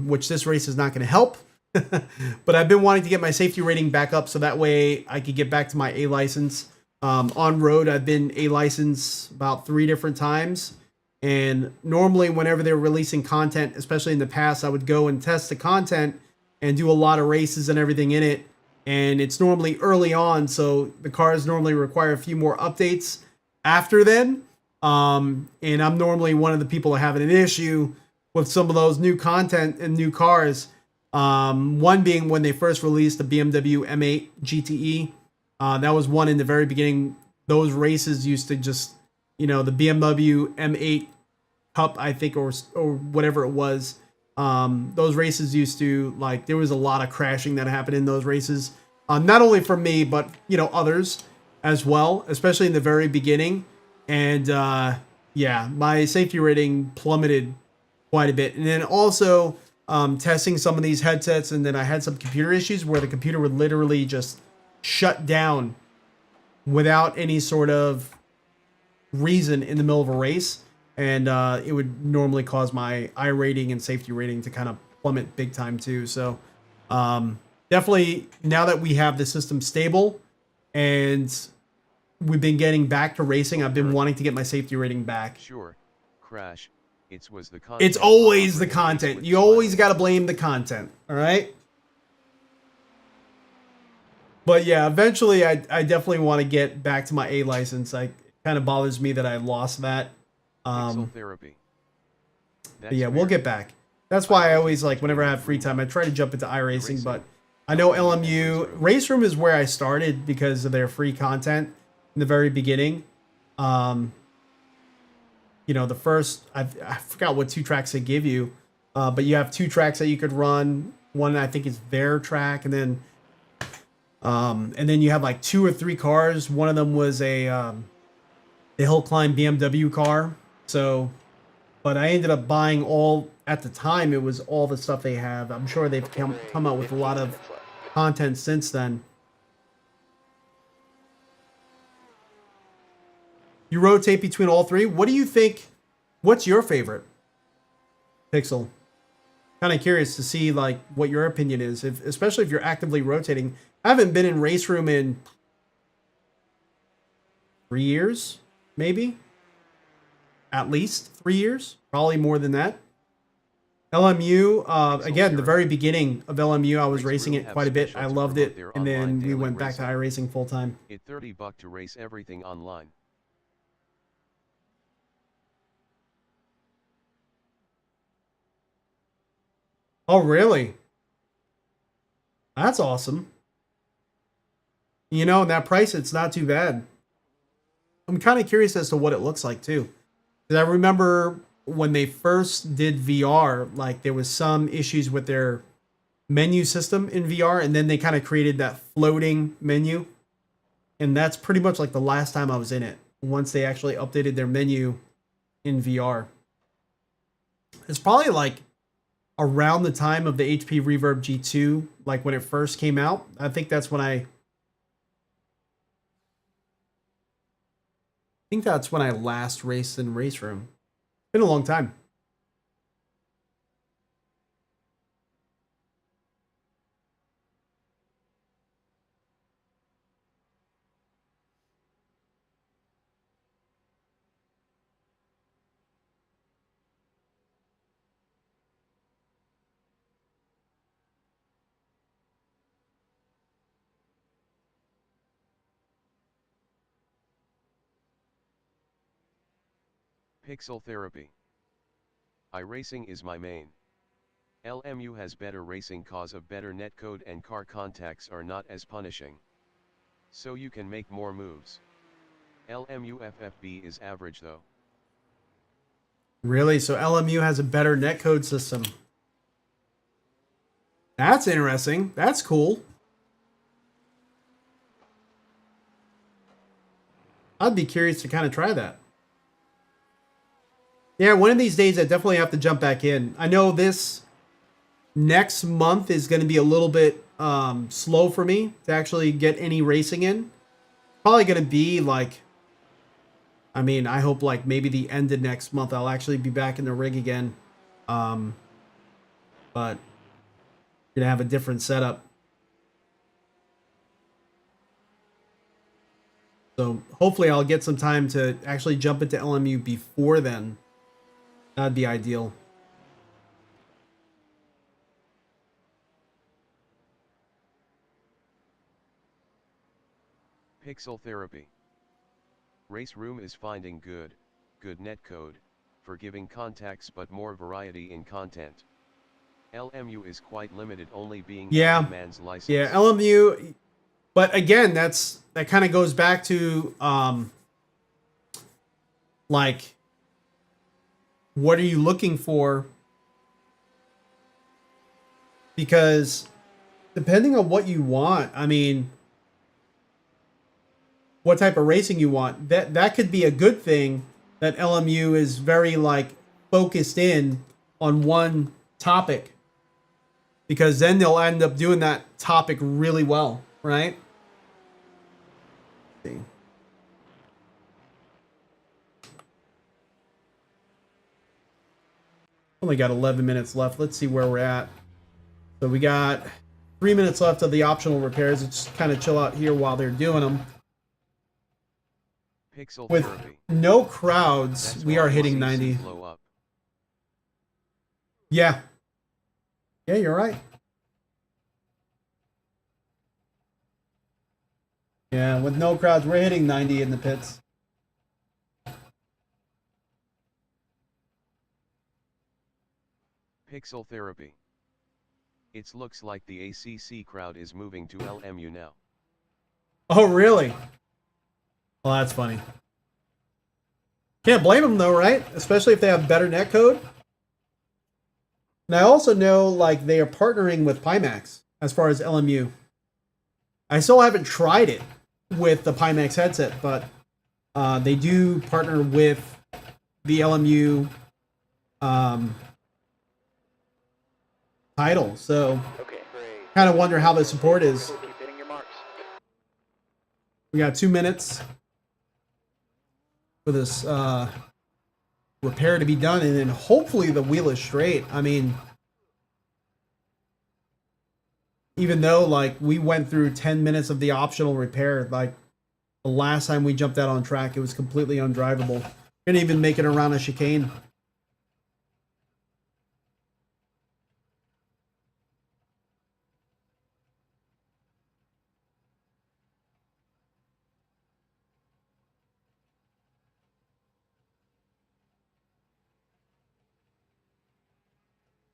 which this race is not going to help. But I've been wanting to get my safety rating back up so that way I could get back to my A license. On road, I've been A license about 3 different times. And normally whenever they're releasing content, especially in the past, I would go and test the content and do a lot of races and everything in it. And it's normally early on, so the cars normally require a few more updates after then. And I'm normally one of the people having an issue with some of those new content and new cars. One being when they first released the BMW M8 GTE. That was one in the very beginning. Those races used to just, you know, the BMW M8 Cup, I think, or whatever it was. Those races used to, like, there was a lot of crashing that happened in those races. Not only for me, but, you know, others as well, especially in the very beginning. And yeah, my safety rating plummeted quite a bit. And then also testing some of these headsets, and then I had some computer issues where the computer would literally just shut down without any sort of reason in the middle of a race. And it would normally cause my I rating and safety rating to kind of plummet big time too. So definitely, now that we have the system stable and we've been getting back to racing, I've been wanting to get my safety rating back. Sure, Crash. It's It's always the content. You always got to blame the content. All right. But yeah, eventually I definitely want to get back to my A license. It kind of bothers me that I lost that. Pixel therapy. But yeah, we'll get back. That's why I always, like, whenever I have free time, I try to jump into iRacing. But I know LMU Race Room is where I started because of their free content in the very beginning. You know, the first, I forgot what 2 tracks they give you, but you have 2 tracks that you could run. One I think is their track, and then you have like 2 or 3 cars. One of them was a the hill climb BMW car. So, but I ended up buying all, at the time, it was all the stuff they have. I'm sure they've come out with a lot of content since then. You rotate between all three. What do you think? What's your favorite? Pixel. Kind of curious to see like what your opinion is, especially if you're actively rotating. I haven't been in race room in 3 years, maybe. At least 3 years, probably more than that. LMU, again, the very beginning of LMU, I was racing it quite a bit. I loved it, and then we went back to iRacing full time. It $30 to race everything online. Oh, really? That's awesome. You know, that price, it's not too bad. I'm kind of curious as to what it looks like, too. Because I remember when they first did VR, like, there was some issues with their menu system in VR, and then they kind of created that floating menu. And that's pretty much like the last time I was in it, once they actually updated their menu in VR. It's probably like around the time of the HP Reverb G2, like when it first came out. I think that's when I last raced in Race Room. Been a long time. Pixel therapy. iRacing is my main. LMU has better racing cause of better netcode and car contacts are not as punishing. So you can make more moves. LMU FFB is average though. Really? So LMU has a better netcode system. That's interesting. That's cool. I'd be curious to kind of try that. Yeah, one of these days I definitely have to jump back in. I know this next month is going to be a little bit slow for me to actually get any racing in. Probably going to be like, I mean, I hope like maybe the end of next month I'll actually be back in the rig again. But going to have a different setup. So hopefully I'll get some time to actually jump into LMU before then. That'd be ideal. Pixel therapy. Race room is finding good netcode, forgiving contacts but more variety in content. LMU is quite limited, only being man's license. Yeah, LMU, but again, that kind of goes back to like, what are you looking for? Because depending on what you want, I mean, what type of racing you want, that could be a good thing, that LMU is very like focused in on one topic, because then they'll end up doing that topic really well, right? Let's see. Only got 11 minutes left. Let's see where we're at. So we got 3 minutes left of the optional repairs. Let's kind of chill out here while they're doing them. Pixel With therapy. no crowds, That's we why are hitting CC 90. blow up. Yeah. Yeah, you're right. Yeah, with no crowds, we're hitting 90 in the pits. Pixel therapy. It looks like the ACC crowd is moving to LMU now. Oh, really? Well, that's funny. Can't blame them though, right? Especially if they have better netcode. And I also know like they are partnering with PIMAX as far as LMU. I still haven't tried it with the PIMAX headset, but they do partner with the LMU title. So Okay, great. kind of wonder how the support is. Keep hitting your marks. We got 2 minutes. for this repair to be done, and then hopefully the wheel is straight. I mean, even though like we went through 10 minutes of the optional repair, like the last time we jumped out on track, it was completely undrivable. Couldn't even make it around a chicane.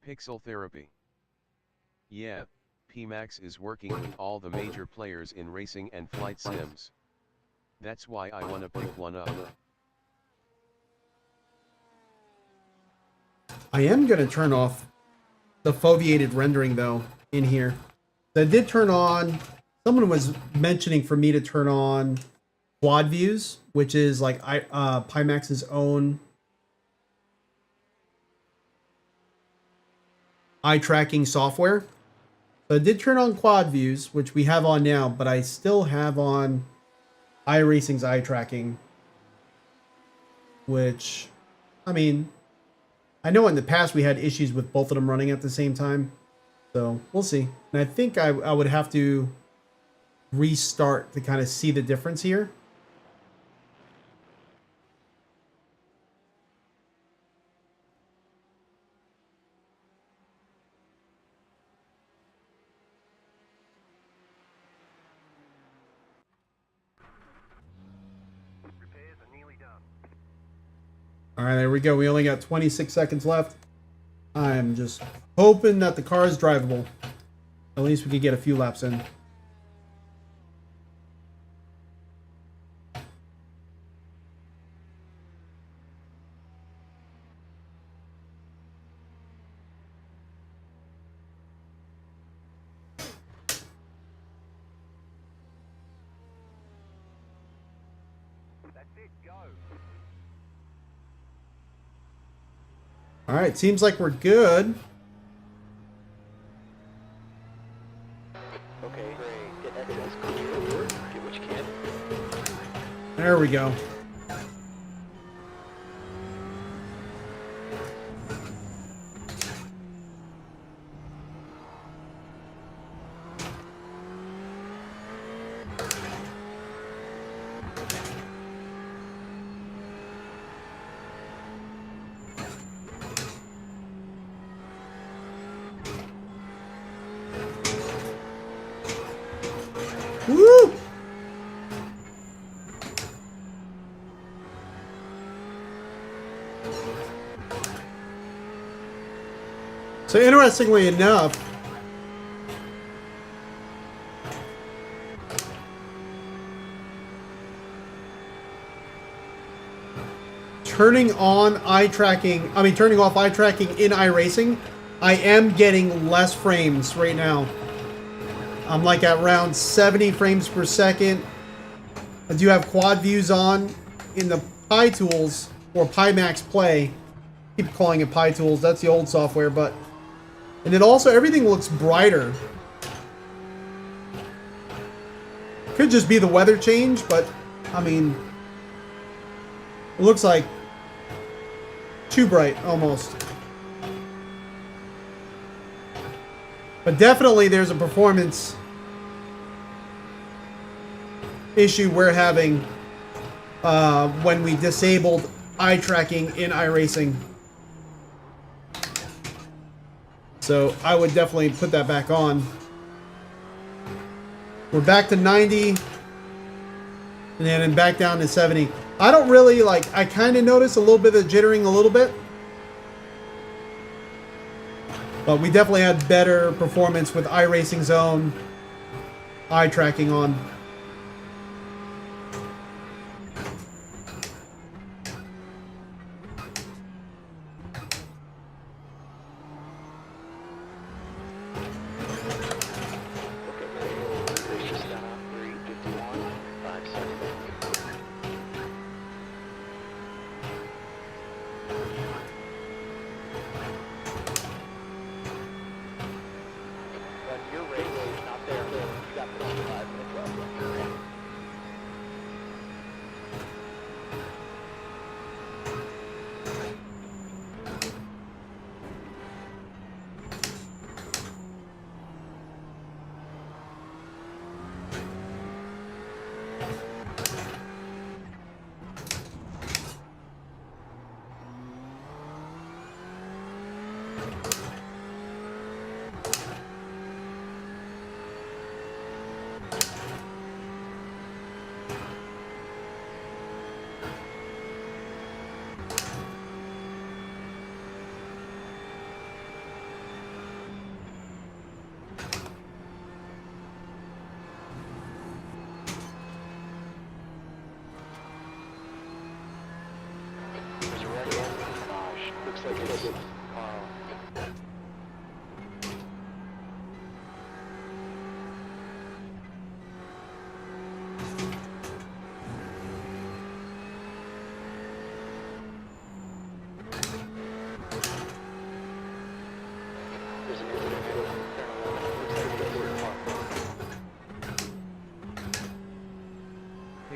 Pixel therapy. Yeah, PIMAX is working with all the major players in racing and flight sims. That's why I wanna pick one up. I am going to turn off the foveated rendering though in here. I did turn on, someone was mentioning for me to turn on quad views, which is like PIMAX's own eye tracking software. So I did turn on quad views, which we have on now, but I still have on iRacing's eye tracking, which, I mean, I know in the past we had issues with both of them running at the same time. So we'll see. And I think I would have to restart to kind of see the difference here. All right, there we go. We only got 26 seconds left. I'm just hoping that the car is drivable. At least we could get a few laps in. All right, seems like we're good. Okay, great. Get excess clear. Get what you can. There we go. Woo! So interestingly enough, turning off eye tracking in iRacing, I am getting less frames right now. I'm like at around 70 frames per second. I do have quad views on in the Pi Tools or PIMAX Play. Keep calling it Pi Tools. That's the old software, but and then also everything looks brighter. Could just be the weather change, but I mean, it looks like too bright almost. But definitely there's a performance issue we're having when we disabled eye tracking in iRacing. So I would definitely put that back on. We're back to 90 and then back down to 70. I don't really like, I kind of notice a little bit of jittering a little bit. But we definitely had better performance with iRacing's own eye tracking on.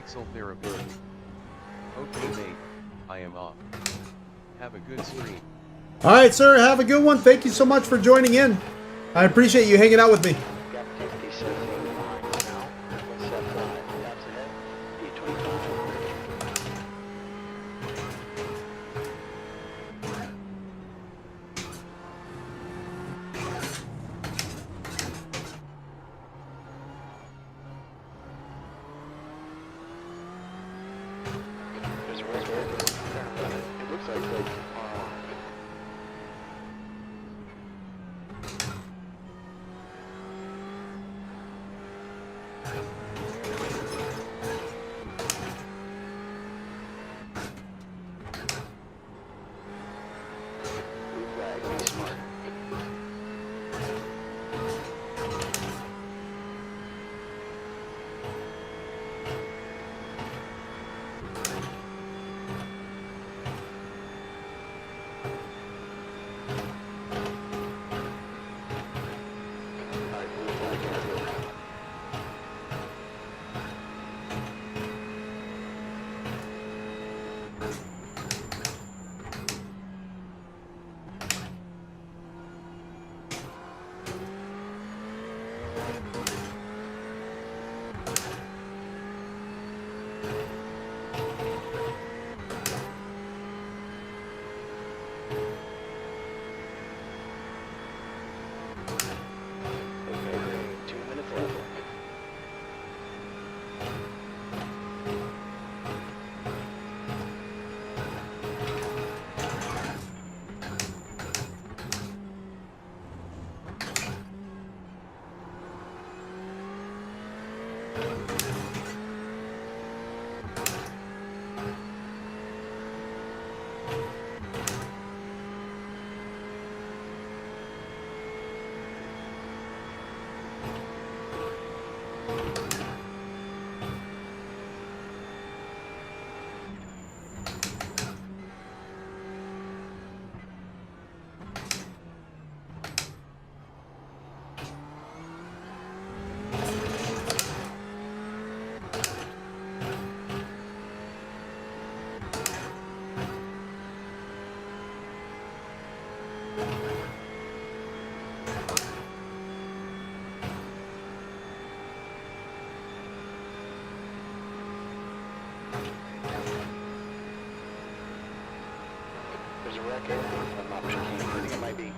Pixel therapy. Okay mate, I am off. Have a good stream. All right, sir. Have a good one. Thank you so much for joining in. I appreciate you hanging out with me. Got 50 seconds behind now. What's that fly? Taps ahead. D25. There's a red bird. It looks like blue flag. Be smart. Alright, blue flag. Okay, green. 2 minutes left. There's a wreck here. I'm not sure. I think it might be.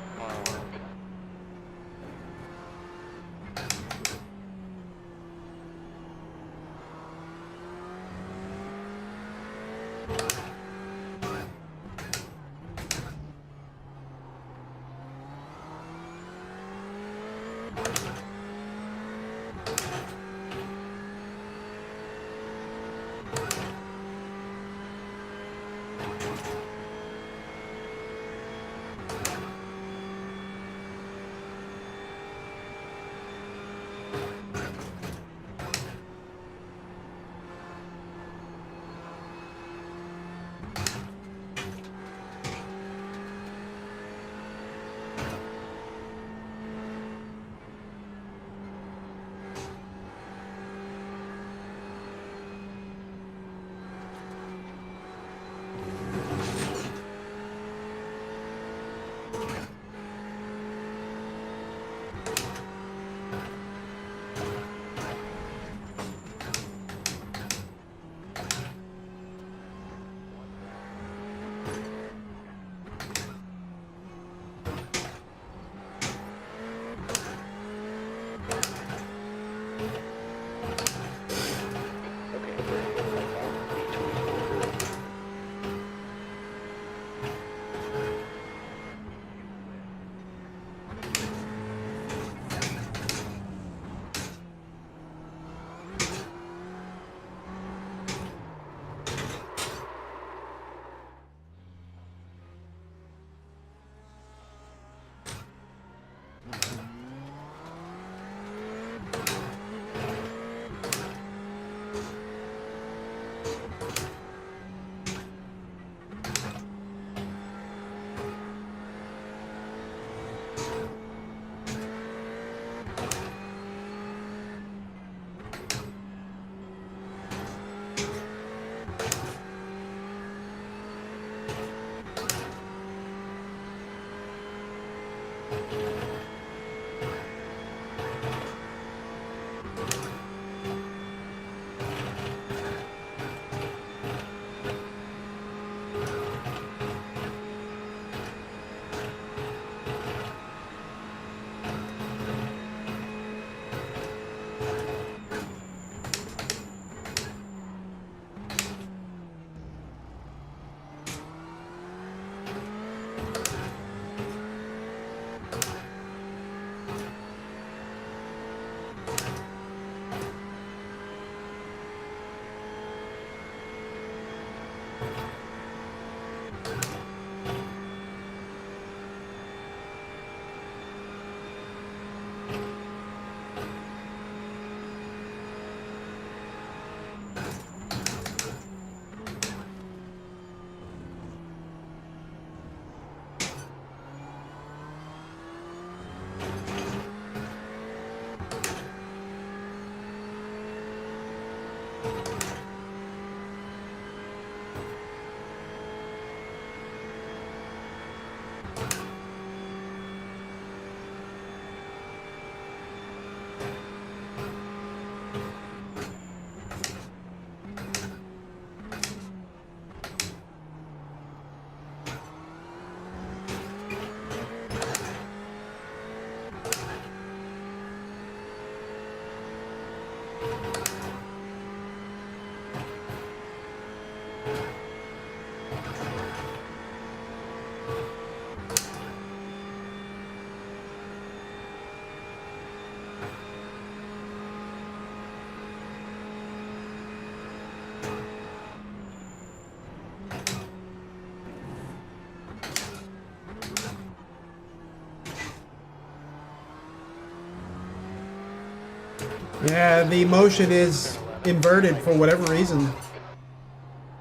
Yeah, the motion is inverted for whatever reason.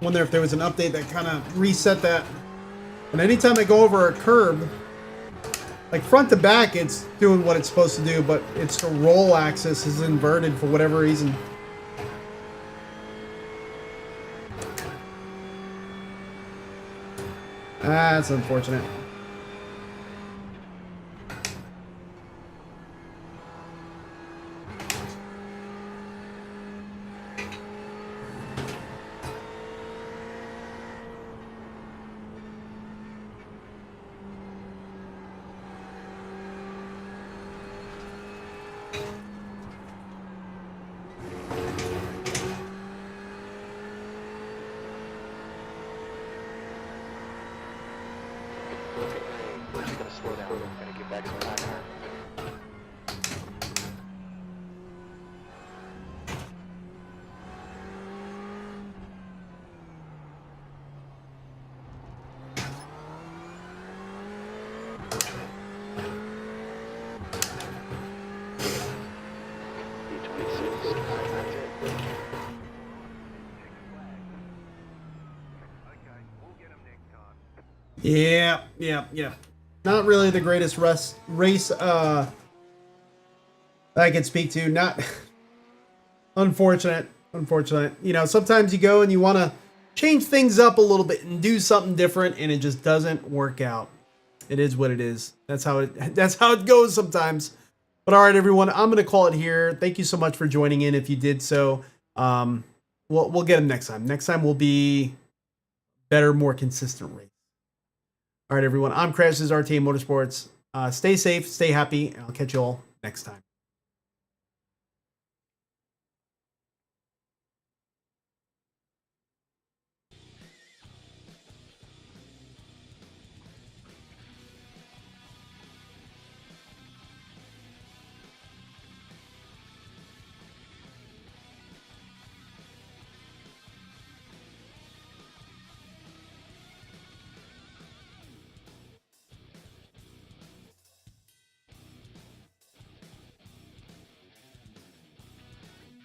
Wonder if there was an update that kind of reset that. And anytime I go over a curb, like front to back, it's doing what it's supposed to do, but it's the roll axis is inverted for whatever reason. That's unfortunate. We're just gonna slow down. We're gonna get back some time here. B26, that's it. Yeah. Not really the greatest race I can speak to. Not unfortunate. You know, sometimes you go and you want to change things up a little bit and do something different, and it just doesn't work out. It is what it is. That's how it goes sometimes. But all right, everyone, I'm gonna call it here. Thank you so much for joining in. If you did so, we'll get them next time. Next time will be better, more consistent race. All right, everyone. I'm Crash. This is RTA Motorsports. Stay safe, stay happy, and I'll catch you all next time.